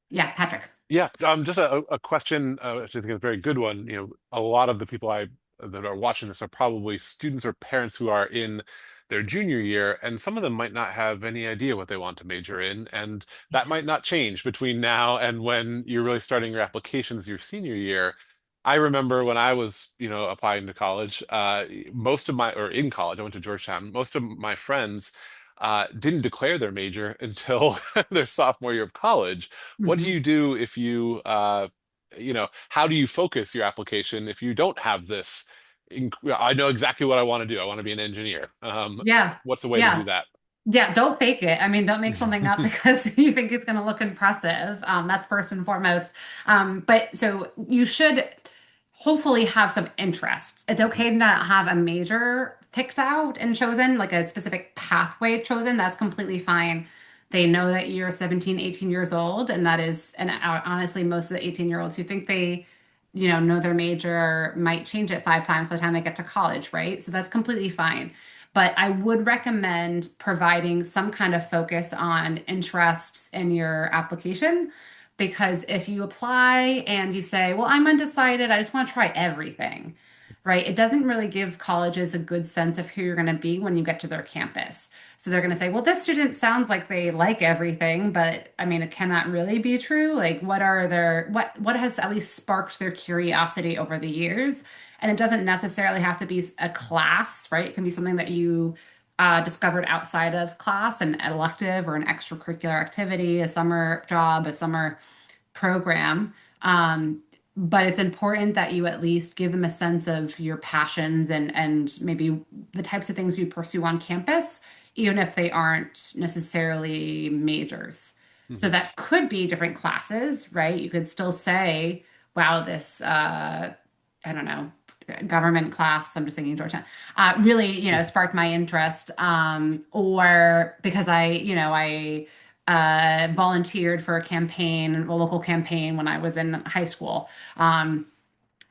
Yeah, Patrick. Yeah, just a question, which I think is a very good one. A lot of the people I that are watching this are probably students or parents who are in their junior year, and some of them might not have any idea what they want to major in, and that might not change between now and when you're really starting your applications your senior year. I remember when I was, applying to college, most of my, or in college, I went to Georgetown, most of my friends didn't declare their major until their sophomore year of college. What do Mhm. you do if how do you focus your application if you don't have this? I know exactly what I want to do. I want to be an engineer. Yeah. What's the way to do Yeah. that? Yeah, don't fake it. I mean, don't make something up because you think it's going to look impressive. That's first and foremost. But so you should hopefully have some interest. It's okay to not have a major picked out and chosen, like a specific pathway chosen. That's completely fine. They know that you're 17, 18 years old, and that is, and honestly, most of the 18-year-olds who think they, know their major might change it 5 times by the time they get to college, right? So that's completely fine. But I would recommend providing some kind of focus on interests in your application because if you apply and you say, well, I'm undecided, I just want to try everything, right? It doesn't really give colleges a good sense of who you're going to be when you get to their campus. So they're going to say, well, this student sounds like they like everything, but I mean, can that really be true? Like, what has at least sparked their curiosity over the years? And it doesn't necessarily have to be a class, right? It can be something that you discovered outside of class, an elective or an extracurricular activity, a summer job, a summer program. But it's important that you at least give them a sense of your passions and maybe the types of things you pursue on campus, even if they aren't necessarily majors. So Mhm. that could be different classes, right? You could still say, wow, this I don't know, government class, I'm just thinking Georgetown, really, sparked my interest. Or because I volunteered for a campaign, a local campaign when I was in high school.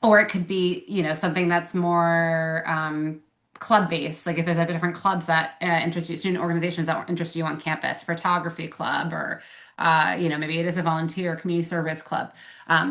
Or it could be, something that's more club based. Like if there's like different clubs that interest you, student organizations that interest you on campus, photography club, or maybe it is a volunteer community service club.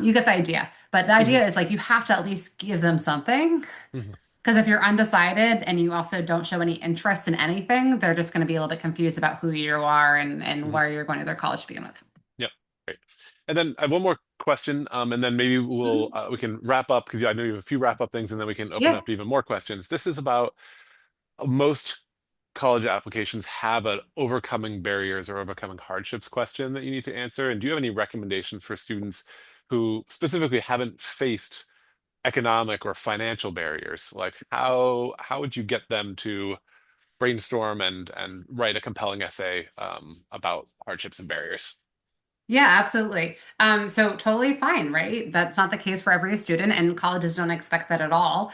You get the idea. But the Mhm. idea is like you have to at least give them something. Mhm. Because if you're undecided and you also don't show any interest in anything, they're just going to be a little bit confused about who you are and Mhm. where you're going to their college to begin with. Yep. Great. And then I have one more question, and then maybe Mhm. we can wrap up because I know you have a few wrap up things, and then we can open Yeah. up to even more questions. This is about most college applications have an overcoming barriers or overcoming hardships question that you need to answer. And do you have any recommendations for students who specifically haven't faced economic or financial barriers? Like how would you get them to brainstorm and write a compelling essay about hardships and barriers? Yeah, absolutely. So totally fine, right? That's not the case for every student, and colleges don't expect that at all.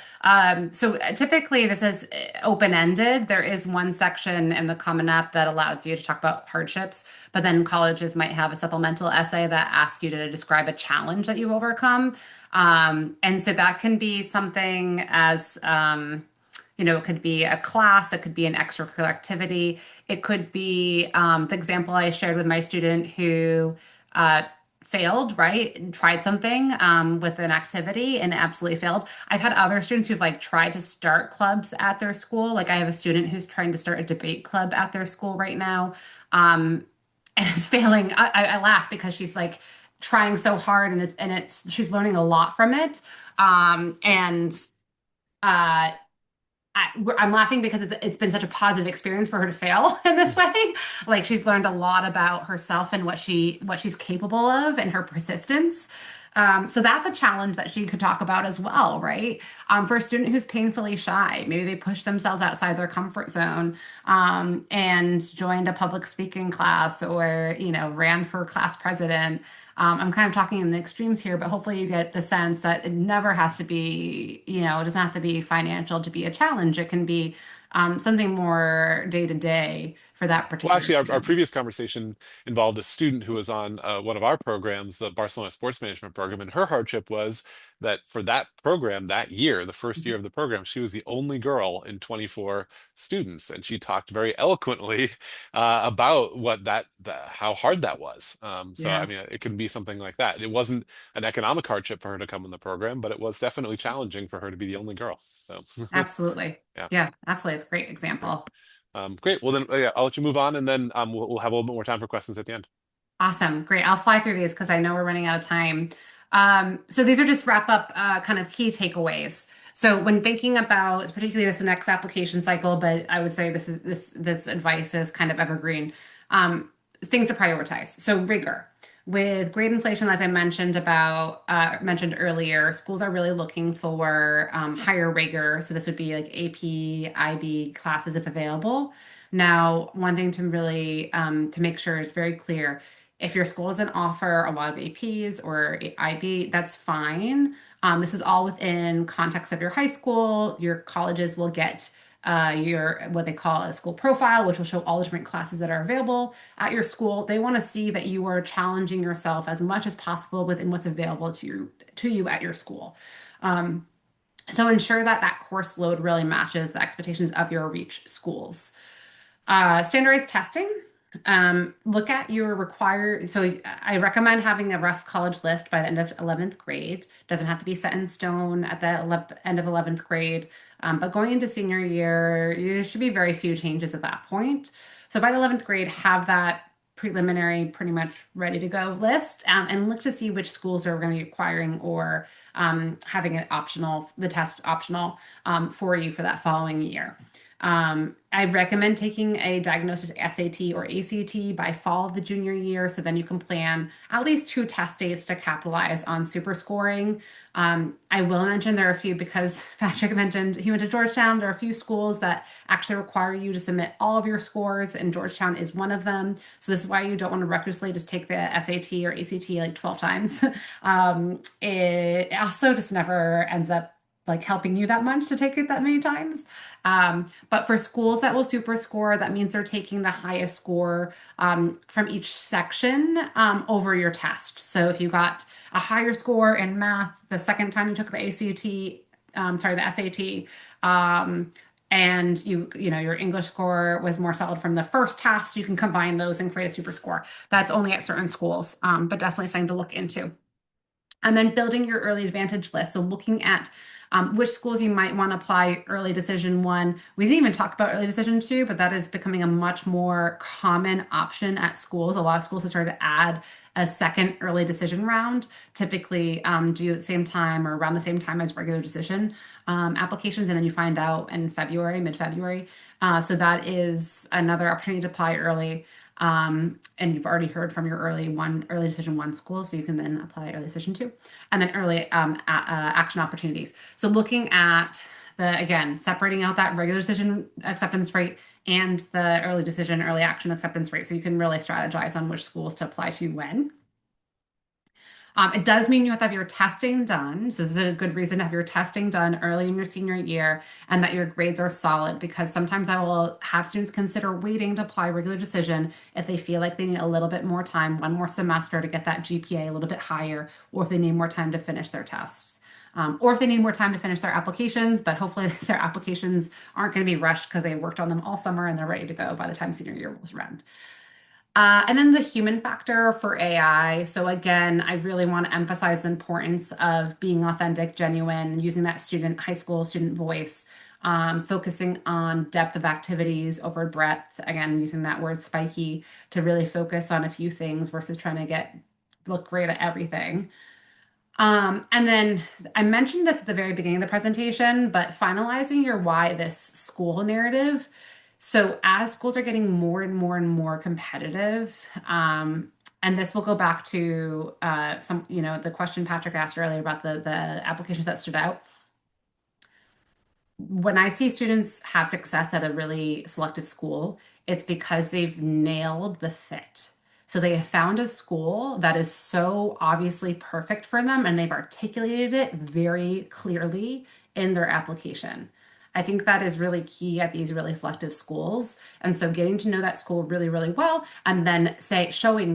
So typically, this is open-ended. There is one section in the Common App that allows you to talk about hardships, but then colleges might have a supplemental essay that asks you to describe a challenge that you've overcome. And so that can be something as it could be a class, it could be an extracurricular activity, it could be the example I shared with my student who uh, failed, right? And tried something with an activity and absolutely failed. I've had other students who've like tried to start clubs at their school. Like I have a student who's trying to start a debate club at their school right now, and is failing. I laugh because she's like trying so hard and she's learning a lot from it. And uh, I'm laughing because it's been such a positive experience for her to fail in this way. Like she's learned a lot about herself and what she's capable of and her persistence. So that's a challenge that she could talk about as well, right? For a student who's painfully shy, maybe they push themselves outside their comfort zone and joined a public speaking class or, ran for class president. I'm kind of talking in the extremes here, but hopefully you get the sense that it never has to be, it doesn't have to be financial to be a challenge. It can be something more day to day for that Well, particular actually, our student. previous conversation involved a student who was on one of our programs, the Barcelona Sports Management program, and her hardship was that for that program that year, the first year of the program, she was the only girl in 24 students, and she talked very eloquently about how hard that was. So I Yeah, mean, it can be something like that. It wasn't an economic hardship for her to come in the program, but it was definitely challenging for her to be the only girl. So absolutely. yeah, Yeah, absolutely. It's a great great. example. Great. Well then, yeah, I'll let you move on, and then we'll have a little bit more time for questions at the end. Awesome. Great. I'll fly through these because I know we're running out of time. So these are just wrap up kind of key takeaways. So when thinking about particularly this next application cycle, but I would say this advice is kind of evergreen. Things to prioritize. So rigor. With grade inflation, as I mentioned earlier, schools are really looking for higher rigor. So this would be like AP, IB classes if available. Now, one thing to really to make sure is very clear if your school doesn't offer a lot of APs or IB, that's fine. This is all within context of your high school. Your colleges will get your what they call a school profile, which will show all the different classes that are available at your school. They want to see that you are challenging yourself as much as possible within what's available to you at your school. So ensure that that course load really matches the expectations of your reach schools. Standardized testing. Look at your required. So I recommend having a rough college list by the end of 11th grade. Doesn't have to be set in stone at the end of 11th grade. But going into senior year, there should be very few changes at that point. So by the 11th grade, have that preliminary, pretty much ready to go list, and look to see which schools are going to be requiring or having it optional, the test optional for you for that following year. I recommend taking a diagnosis SAT or ACT by fall of the junior year, so then you can plan at least two test dates to capitalize on super scoring. I will mention there are a few because Patrick mentioned he went to Georgetown. There are a few schools that actually require you to submit all of your scores, and Georgetown is one of them. So this is why you don't want to recklessly just take the SAT or ACT like 12 times. It also just never ends up like helping you that much to take it that many times. But for schools that will super score, that means they're taking the highest score from each section over your test. So if you got a higher score in math the second time you took the ACT, sorry, the SAT, and you know your English score was more solid from the first test, you can combine those and create a super score. That's only at certain schools, but definitely something to look into. And then building your early advantage list. So looking at which schools you might want to apply early decision one. We didn't even talk about early decision two, but that is becoming a much more common option at schools. A lot of schools have started to add a second early decision round, typically due at the same time or around the same time as regular decision applications. And then you find out in February, mid-February. So that is another opportunity to apply early. And you've already heard from your early decision one school, so you can then apply early decision two, and then early action opportunities. So looking at again, separating out that regular decision acceptance rate and the early decision, early action acceptance rate, so you can really strategize on which schools to apply to when. It does mean you have to have your testing done. So this is a good reason to have your testing done early in your senior year and that your grades are solid because sometimes I will have students consider waiting to apply regular decision if they feel like they need a little bit more time, one more semester to get that GPA a little bit higher, or if they need more time to finish their tests. Or if they need more time to finish their applications, but hopefully their applications aren't going to be rushed because they worked on them all summer and they're ready to go by the time senior year rolls around. And then the human factor for AI. So again, I really want to emphasize the importance of being authentic, genuine, using that high school student voice, focusing on depth of activities over breadth. Again, using that word spiky to really focus on a few things versus trying to look great at everything. And then I mentioned this at the very beginning of the presentation, but finalizing your why this school narrative. So as schools are getting more and more and more competitive, and this will go back to the question Patrick asked earlier about the applications that stood out. When I see students have success at a really selective school, it's because they've nailed the fit. So they have found a school that is so obviously perfect for them and they've articulated it very clearly in their application. I think that is really key at these really selective schools. And so getting to know that school really, really well, and then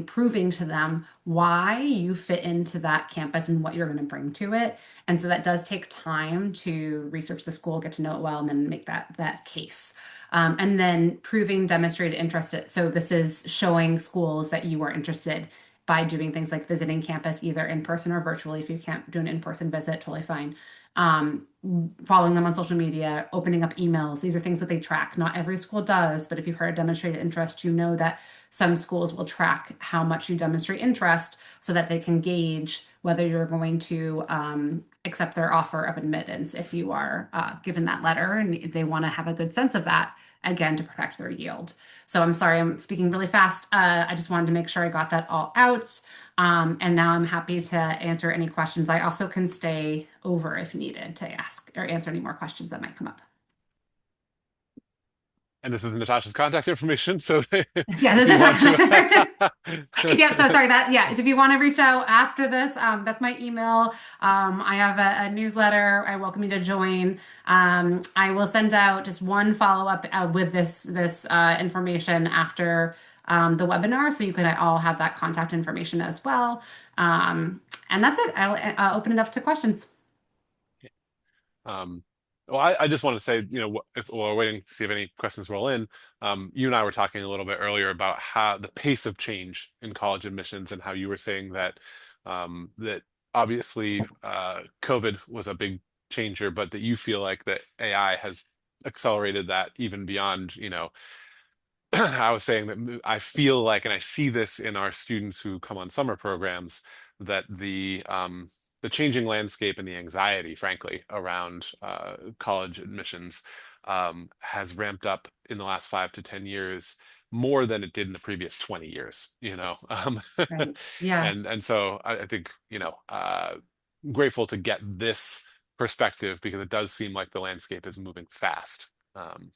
proving to them why you fit into that campus and what you're going to bring to it. And so that does take time to research the school, get to know it well, and then make that case. And then proving demonstrated interest. So this is showing schools that you are interested by doing things like visiting campus either in person or virtually. If you can't do an in-person visit, totally fine. Um, Following them on social media, opening up emails. These are things that they track. Not every school does, but if you've heard of demonstrated interest, you know that some schools will track how much you demonstrate interest so that they can gauge whether you're going to accept their offer of admittance if you are given that letter, and they want to have a good sense of that, again, to protect their yield. So I'm sorry, I'm speaking really fast. I just wanted to make sure I got that all out. And now I'm happy to answer any questions. I also can stay over if needed to ask or answer any more questions that might come up. And this is Natasha's contact information. So Yeah, if this you is want to, yeah, so sorry that yeah. So if you want to reach out after this, that's my email. I have a newsletter. I welcome you to join. I will send out just one follow-up with this information after the webinar, so you can all have that contact information as well. And that's it. I'll open it up to questions. Um, well, I just want to say, if while we're waiting to see if any questions roll in, you and I were talking a little bit earlier about how the pace of change in college admissions and how you were saying that obviously COVID was a big changer, but that you feel like that AI has accelerated that even beyond, I was saying that I feel like, and I see this in our students who come on summer programs, that the changing landscape and the anxiety, frankly, around college admissions has ramped up in the last 5 to 10 years more than it did in the previous 20 years, Right. Yeah. and so I think, grateful to get this perspective because it does seem like the landscape is moving fast. Um,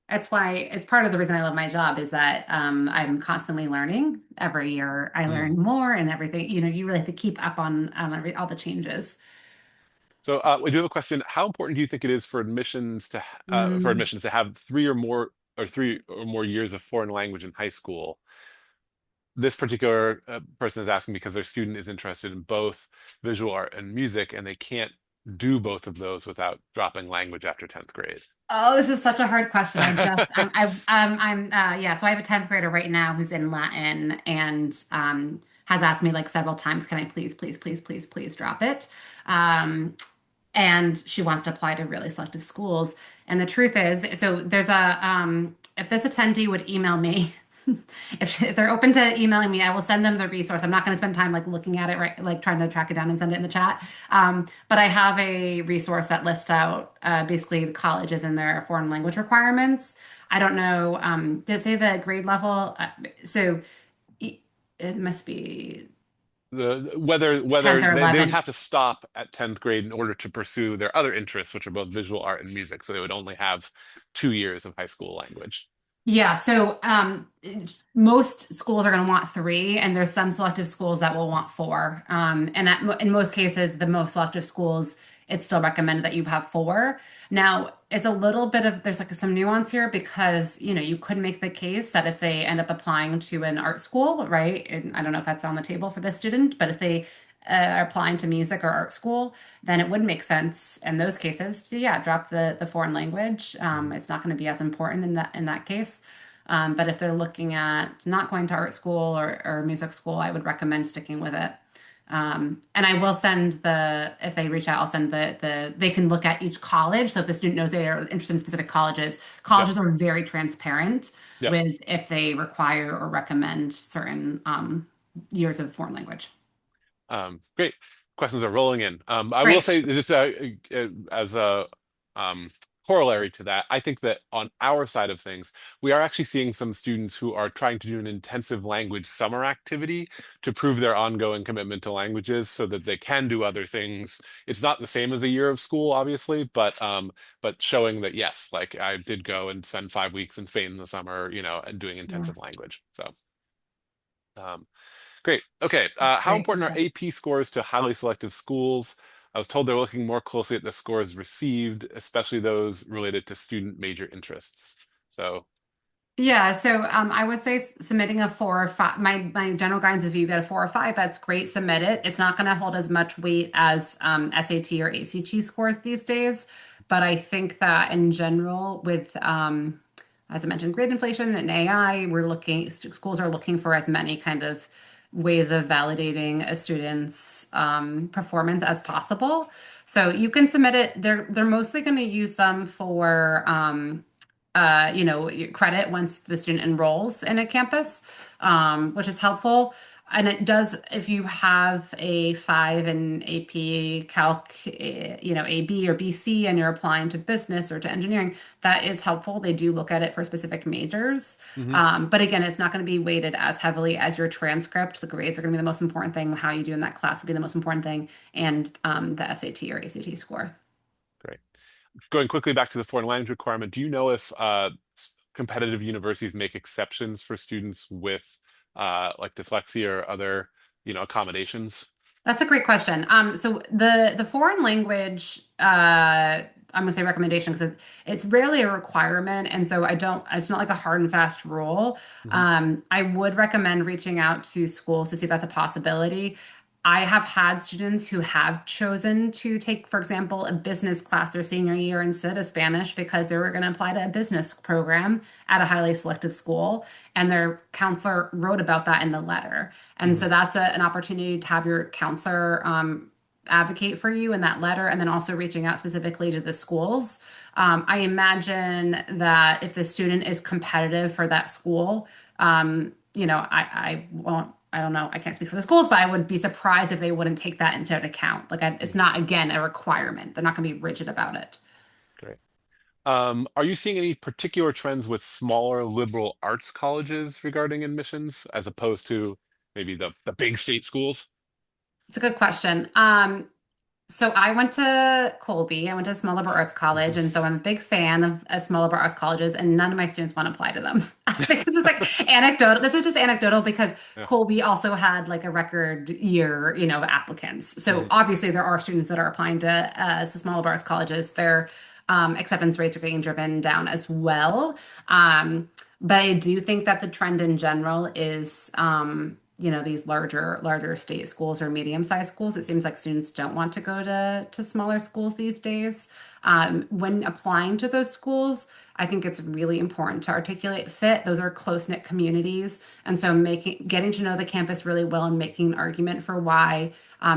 That's why it's part of the reason I love my job is that I'm constantly learning. Every year I mm. learn more and everything. You really have to keep up on all the changes. So we do have a question. How important do you think it is for Mm. admissions to have 3 or more years of foreign language in high school? This particular person is asking because their student is interested in both visual art and music, and they can't do both of those without dropping language after 10th grade. Oh, this is such a hard question. Yeah. So I have a 10th grader right now who's in Latin and has asked me like several times, can I please, please, please, please, please drop it? Um, and she wants to apply to really selective schools. And the truth is, so there's if this attendee would email me, if they're open to emailing me, I will send them the resource. I'm not going to spend time like looking at it, right, like trying to track it down and send it in the chat. But I have a resource that lists out basically the colleges and their foreign language requirements. I don't know, did it say the grade level? So it must be Whether 10th or they would 11th. have to stop at 10th grade in order to pursue their other interests, which are both visual art and music. So they would only have 2 years of high school language. Yeah, so most schools are going to want three, and there's some selective schools that will want four. In most cases, the most selective schools, it's still recommended that you have four. Now, it's a little bit of there's like some nuance here because you could make the case that if they end up applying to an art school, right? And I don't know if that's on the table for this student, but if they are applying to music or art school, then it would make sense in those cases to, yeah, drop the foreign language. It's not going to be as important in that case. But if they're looking at not going to art school or music school, I would recommend sticking with it. And I will send if they reach out, I'll send they can look at each college. So if the student knows they are interested in specific colleges, Yep. colleges are very transparent Yep. with if they require or recommend certain years of foreign language. Great. Questions are rolling in. I will Great. say just as a um, corollary to that, I think that on our side of things, we are actually seeing some students who are trying to do an intensive language summer activity to prove their ongoing commitment to languages so that they can do other things. It's not the same as a year of school, obviously, but showing that yes, like I did go and spend 5 weeks in Spain in the summer, and doing Yeah, intensive language. So um, great. Okay. that's How great. important are Okay. AP scores to highly selective schools? I was told they're looking more closely at the scores received, especially those related to student major interests. So, Yeah, so I would say submitting a 4 or 5. My general guidance is if you get a 4 or 5, that's great. Submit it. It's not going to hold as much weight as SAT or ACT scores these days, but I think that in general, with as I mentioned, grade inflation and AI, schools are looking for as many kind of ways of validating a student's performance as possible. So you can submit it. They're mostly going to use them for credit once the student enrolls in a campus, which is helpful. And it does, if you have a 5 in AP Calc, AB or BC, and you're applying to business or to engineering, that is helpful. They do look at it for specific majors. mhm, But again, it's not going to be weighted as heavily as your transcript. The grades are going to be the most important thing. How you do in that class will be the most important thing, and the SAT or ACT score. great. Going quickly back to the foreign language requirement, do you know if competitive universities make exceptions for students with like dyslexia or other, accommodations? That's a great question. So the foreign language, I'm gonna say recommendation because it's rarely a requirement, and so I don't. It's not like a hard and fast rule. Hmm. I would recommend reaching out to schools to see if that's a possibility. I have had students who have chosen to take, for example, a business class their senior year instead of Spanish because they were going to apply to a business program at a highly selective school, and their counselor wrote about that in the letter. And Hmm. so that's an opportunity to have your counselor advocate for you in that letter, and then also reaching out specifically to the schools. I imagine that if the student is competitive for that school, I won't. I don't know. I can't speak for the schools, but I would be surprised if they wouldn't take that into account. It's not, again, a requirement. They're not going to be rigid about it. Great. Are you seeing any particular trends with smaller liberal arts colleges regarding admissions as opposed to maybe the big state schools? It's a good question. So I went to Colby. I went to a small liberal arts college, and so I'm a big fan of small liberal arts colleges, and none of my students want to apply to them. I think it's just like anecdotal. This is just anecdotal because Yeah. Colby also had like a record year, of applicants. So Mhm. obviously there are students that are applying to small liberal arts colleges. Their acceptance rates are getting driven down as well. But I do think that the trend in general is these larger state schools or medium-sized schools. It seems like students don't want to go to smaller schools these days. When applying to those schools, I think it's really important to articulate fit. Those are close-knit communities, and so getting to know the campus really well and making an argument for why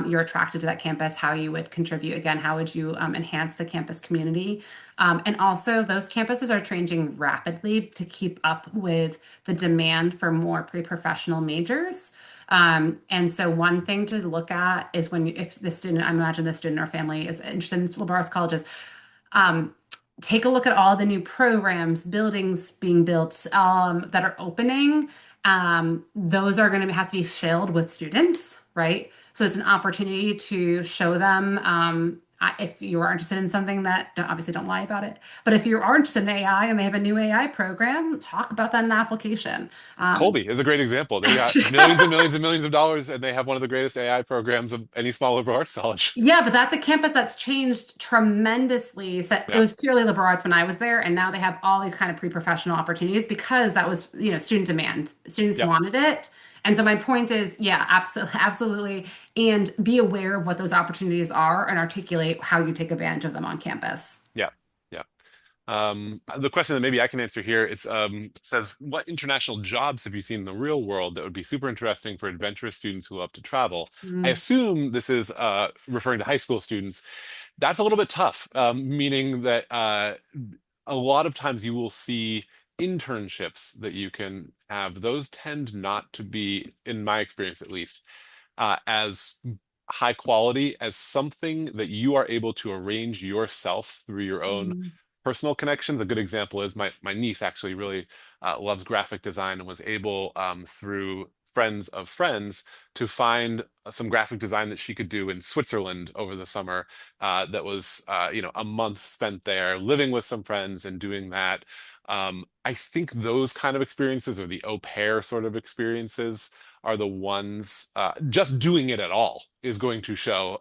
you're attracted to that campus, how you would contribute. Again, how would you enhance the campus community? And also, those campuses are changing rapidly to keep up with the demand for more pre-professional majors. And so one thing to look at is if the student, I imagine the student or family is interested in liberal arts colleges, um, take a look at all the new programs, buildings being built that are opening. Those are going to have to be filled with students, right? So it's an opportunity to show them if you are interested in something that obviously don't lie about it. But if you are interested in AI and they have a new AI program, talk about that in the application. Um, Colby is a great example. They got millions and millions and millions of dollars, and they have one of the greatest AI programs of any small liberal arts college. Yeah, but that's a campus that's changed tremendously. So it Yeah. was purely liberal arts when I was there, and now they have all these kind of pre-professional opportunities because that was, student demand. Students Yep. wanted it. And so my point is, yeah, absolutely, absolutely. And be aware of what those opportunities are and articulate how you take advantage of them on campus. Yeah. Yeah. The question that maybe I can answer here, it's says, what international jobs have you seen in the real world that would be super interesting for adventurous students who love to travel? I Mm. assume this is referring to high school students. That's a little bit tough, meaning that a lot of times you will see internships that you can have. Those tend not to be, in my experience at least, as high quality as something that you are able to arrange yourself through your own Mm. personal connections. A good example is my niece actually really loves graphic design and was able through friends of friends to find some graphic design that she could do in Switzerland over the summer. That was a month spent there living with some friends and doing that. I think those kind of experiences or the au pair sort of experiences are the ones just doing it at all is going to show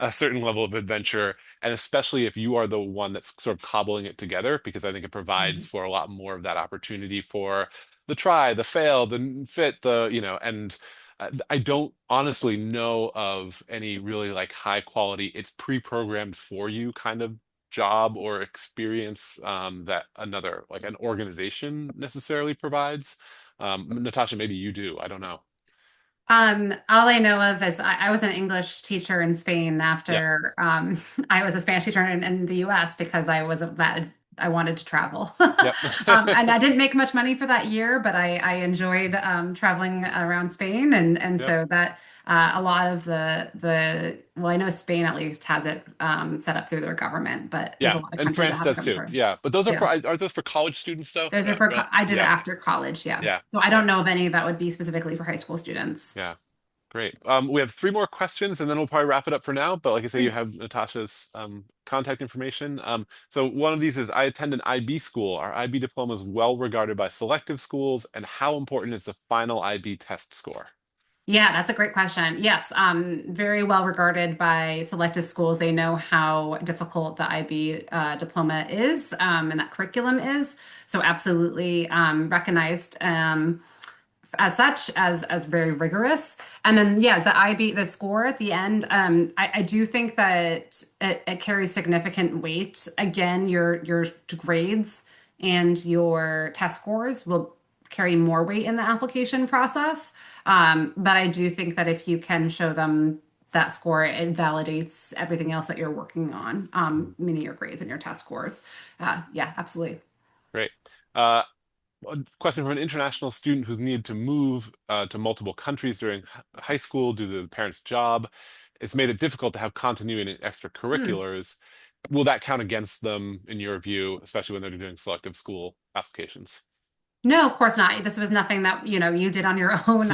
a certain level of adventure, and especially if you are the one that's sort of cobbling it together, because I think it provides for a lot more of that opportunity for the try, the fail, the fit, and I don't honestly know of any really like high quality, it's pre-programmed for you kind of job or experience that another like an organization necessarily provides. Natasha, maybe you do. I don't know. All I know of is I was an English teacher in Spain Yep. after I was a Spanish teacher in the US because I was that I wanted to travel. Yep. And I didn't make much money for that year, but I enjoyed traveling around Spain, and Yep. so that a lot of the well, I know Spain at least has it set up through their government, but there's Yeah. a lot of And countries that France have it does coming too. through. Yeah. But those are Yeah. for, are those for college students though? Those are for, Right? I did it Yeah. after college, yeah. Yeah. So I Yeah. don't know of any that would be specifically for high school students. Yeah. Great. We have three more questions and then we'll probably wrap it up for now. But like I say, you Great. have Natasha's contact information. So one of these is I attend an IB school. Our IB diploma is well regarded by selective schools. And how important is the final IB test score? Yeah, that's a great question. Yes, very well regarded by selective schools. They know how difficult the IB diploma is, and that curriculum is. So absolutely recognized as such as very rigorous. And then yeah, the IB the score at the end. I do think that it carries significant weight. Again, your grades and your test scores will carry more weight in the application process. But I do think that if you can show them that score, it validates everything else that you're working on, Mhm. meaning your grades and your test scores. Yeah, absolutely. Great. A question from an international student who's needed to move to multiple countries during high school due to the parents' job. It's made it difficult to have continuity in Hmm. extracurriculars. Will that count against them in your view, especially when they're doing selective school applications? No, of course not. This was nothing that, you did on your own.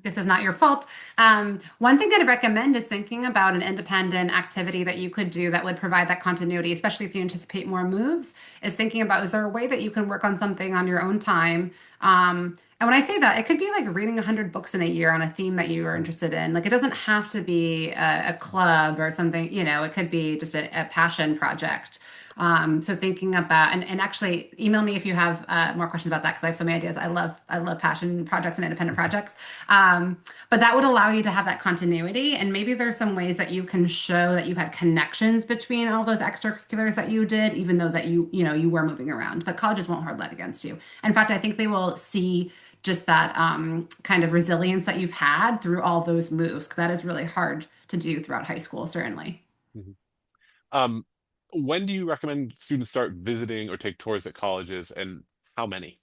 This is not your fault. One thing I'd recommend is thinking about an independent activity that you could do that would provide that continuity, especially if you anticipate more moves, is thinking about, is there a way that you can work on something on your own time? And when I say that, it could be like reading 100 books in a year on a theme that you are interested in. Like it doesn't have to be a club or something, it could be just a passion project. So thinking about and actually email me if you have more questions about that because I have so many ideas. I love passion projects and independent projects. But that would allow you to have that continuity, and maybe there's some ways that you can show that you had connections between all those extracurriculars that you did, even though that you were moving around. But colleges won't hold that against you. In fact, I think they will see just that kind of resilience that you've had through all those moves. 'Cause that is really hard to do throughout high school, certainly. Mhm. Um, when do you recommend students start visiting or take tours at colleges, and how many?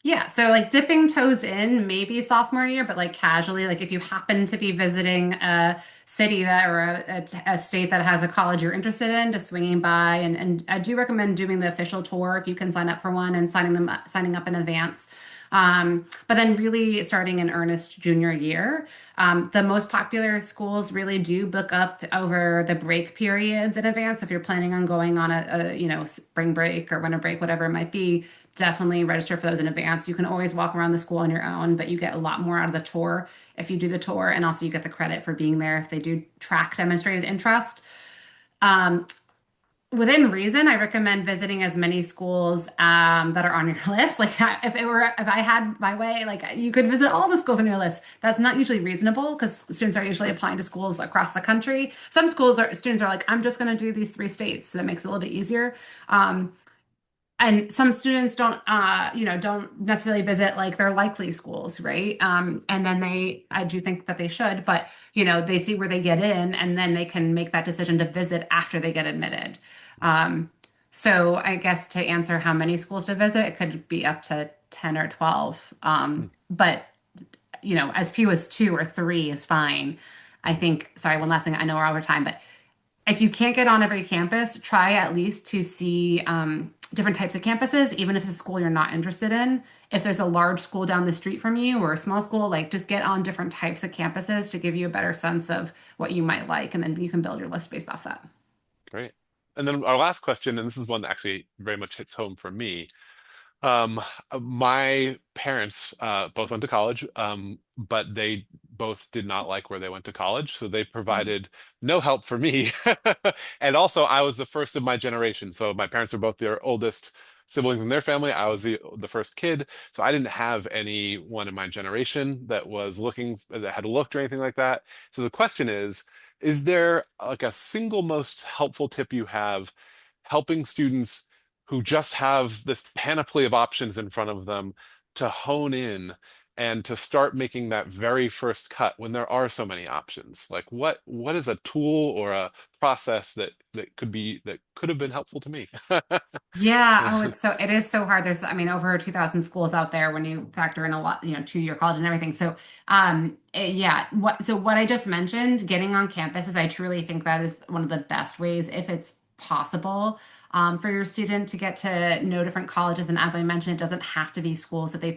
Yeah, so like dipping toes in maybe sophomore year, but like casually, like if you happen to be visiting a city that or a state that has a college you're interested in, just swinging by, and I do recommend doing the official tour if you can sign up for one and signing up in advance. But then really starting in earnest junior year. The most popular schools really do book up over the break periods in advance. If you're planning on going on a spring break or winter break, whatever it might be, definitely register for those in advance. You can always walk around the school on your own, but you get a lot more out of the tour if you do the tour, and also you get the credit for being there if they do track demonstrated interest. Um, Within reason, I recommend visiting as many schools that are on your list. Like if I had my way, like you could visit all the schools on your list. That's not usually reasonable because students are usually applying to schools across the country. Some students are like, I'm just going to do these three states, so that makes it a little bit easier. Um, and some students don't necessarily visit like their likely schools, right? And then I do think that they should, but they see where they get in, and then they can make that decision to visit after they get admitted. Um, so I guess to answer how many schools to visit, it could be up to 10 or 12. Hmm. But as few as two or three is fine. I Mhm. think, sorry, one last thing, I know we're over time, but if you can't get on every campus, try at least to see different types of campuses, even if it's a school you're not interested in. If there's a large school down the street from you or a small school, like just get on different types of campuses to give you a better sense of what you might like, and then you can build your list based off that. Great. And then our last question, and this is one that actually very much hits home for me. Um, my parents both went to college, but they both did not like where they went to college, so they provided no help for me. And also, I was the first of my generation, so my parents were both their oldest siblings in their family. I was the first kid, so I didn't have anyone in my generation that was looking that had looked or anything like that. So the question is there like a single most helpful tip you have helping students who just have this panoply of options in front of them to hone in and to start making that very first cut when there are so many options? Like what is a tool or a process that could have been helpful to me? Yeah, oh, it is so hard. There's, I mean, over 2,000 schools out there when you factor in a lot, 2-year college and everything. So, yeah, what I just mentioned, getting on campuses, I truly think that is one of the best ways, if it's possible, for your student to get to know different colleges. And as I mentioned, it doesn't have to be schools that they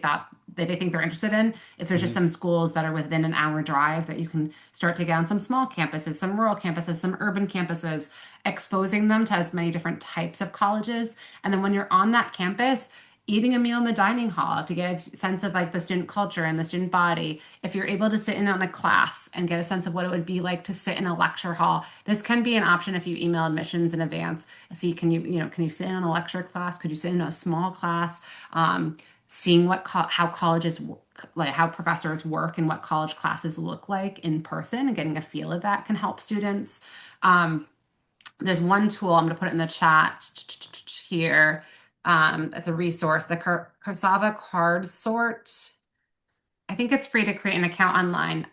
think they're interested in. If there's just Mhm. some schools that are within an hour drive that you can start to get on some small campuses, some rural campuses, some urban campuses, exposing them to as many different types of colleges. And then when you're on that campus, eating a meal in the dining hall to get a sense of like the student culture and the student body. If you're able to sit in on a class and get a sense of what it would be like to sit in a lecture hall, this can be an option if you email admissions in advance. See, can you sit in on a lecture class? Could you sit in a small class? Seeing how colleges work, like how professors work and what college classes look like in person and getting a feel of that can help students. Um, there's one tool I'm going to put it in the chat here. It's a resource, the Cassava card sort. I think it's free to create an account online.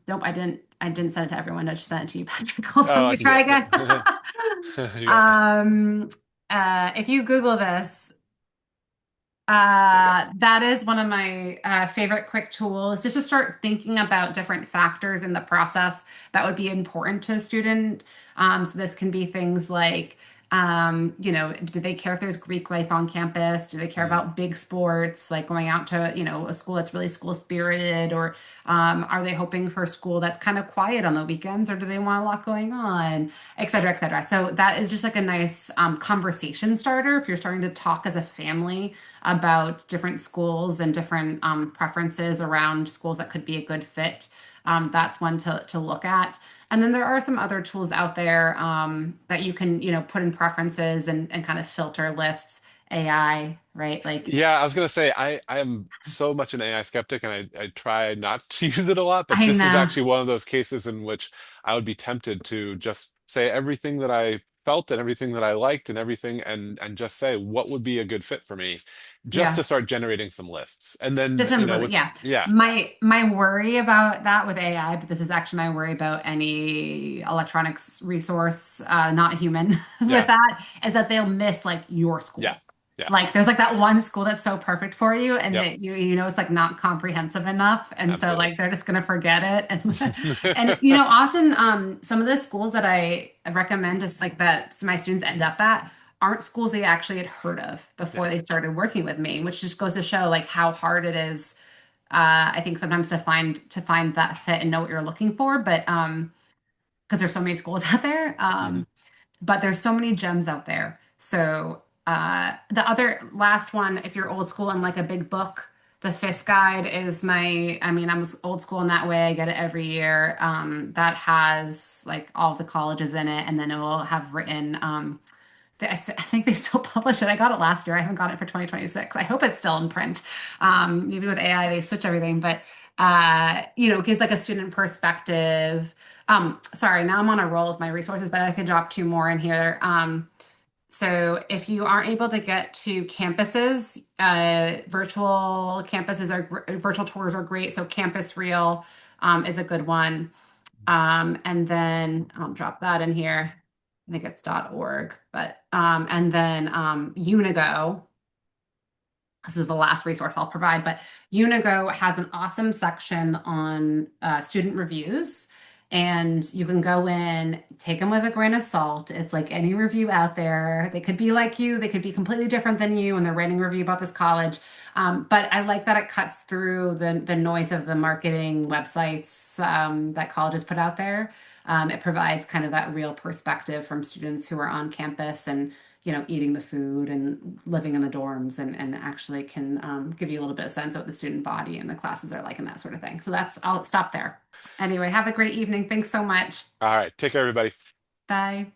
Nope, I didn't. I didn't send it to everyone. I just sent it to you, Patrick. Hold on, Oh, let I me can do try it. again. You got this. um, if you Google this, There you go. that is one of my favorite quick tools, just to start thinking about different factors in the process that would be important to a student. So this can be things like, do they care if there's Greek life on campus? Do they care Mhm. about big sports, like going out to, a school that's really school spirited? Or are they hoping for a school that's kind of quiet on the weekends? Or do they want a lot going on, et cetera, et cetera? So that is just like a nice conversation starter if you're starting to talk as a family about different schools and different preferences around schools that could be a good fit. That's one to look at. And then there are some other tools out there that you can, put in preferences and kind of filter lists, AI, right? Like, Yeah, I was gonna say I am so much an AI skeptic and I try not to use it a lot, but I this is know. actually one of those cases in which I would be tempted to just say everything that I felt and everything that I liked and everything and just say what would be a good fit for me just to Yeah. start generating some lists. And then, Just remember that, yeah. yeah, My worry about that with AI, but this is actually my worry about any electronics resource, not human, with yeah, that, is that they'll miss like your yeah, school. yeah, Like there's like that one school that's so perfect for you, and yep, that it's like not comprehensive enough, and so absolutely. like they're just gonna forget it. And often some of the schools that I recommend just like that my students end up at aren't schools they actually had heard of before Yeah. they started working with me, which just goes to show like how hard it is. I think sometimes to find that fit and know what you're looking for, but because there's so many schools out there, Hmm. but there's so many gems out there. So the other last one, if you're old school and like a big book, the FIS guide is I mean, I'm old school in that way. I get it every year. That has like all the colleges in it, and then it will have written. I think they still publish it. I got it last year. I haven't got it for 2026. I hope it's still in print. Maybe with AI they switch everything, but it gives like a student perspective. Sorry, now I'm on a roll with my resources, but I could drop two more in here. So if you aren't able to get to campuses, virtual tours are great. So Campus Reel is a good one. And then I'll drop that in here. I think it's .org, but and then Unigo. This is the last resource I'll provide, but Unigo has an awesome section on student reviews. And you can go in, take them with a grain of salt. It's like any review out there. They could be like you, they could be completely different than you, and they're writing a review about this college. But I like that it cuts through the noise of the marketing websites that colleges put out there. It provides kind of that real perspective from students who are on campus and eating the food and living in the dorms and actually can give you a little bit of sense of what the student body and the classes are like and that sort of thing. So I'll stop there. Anyway, have a great evening. Thanks so much. All right, take care, everybody. Bye.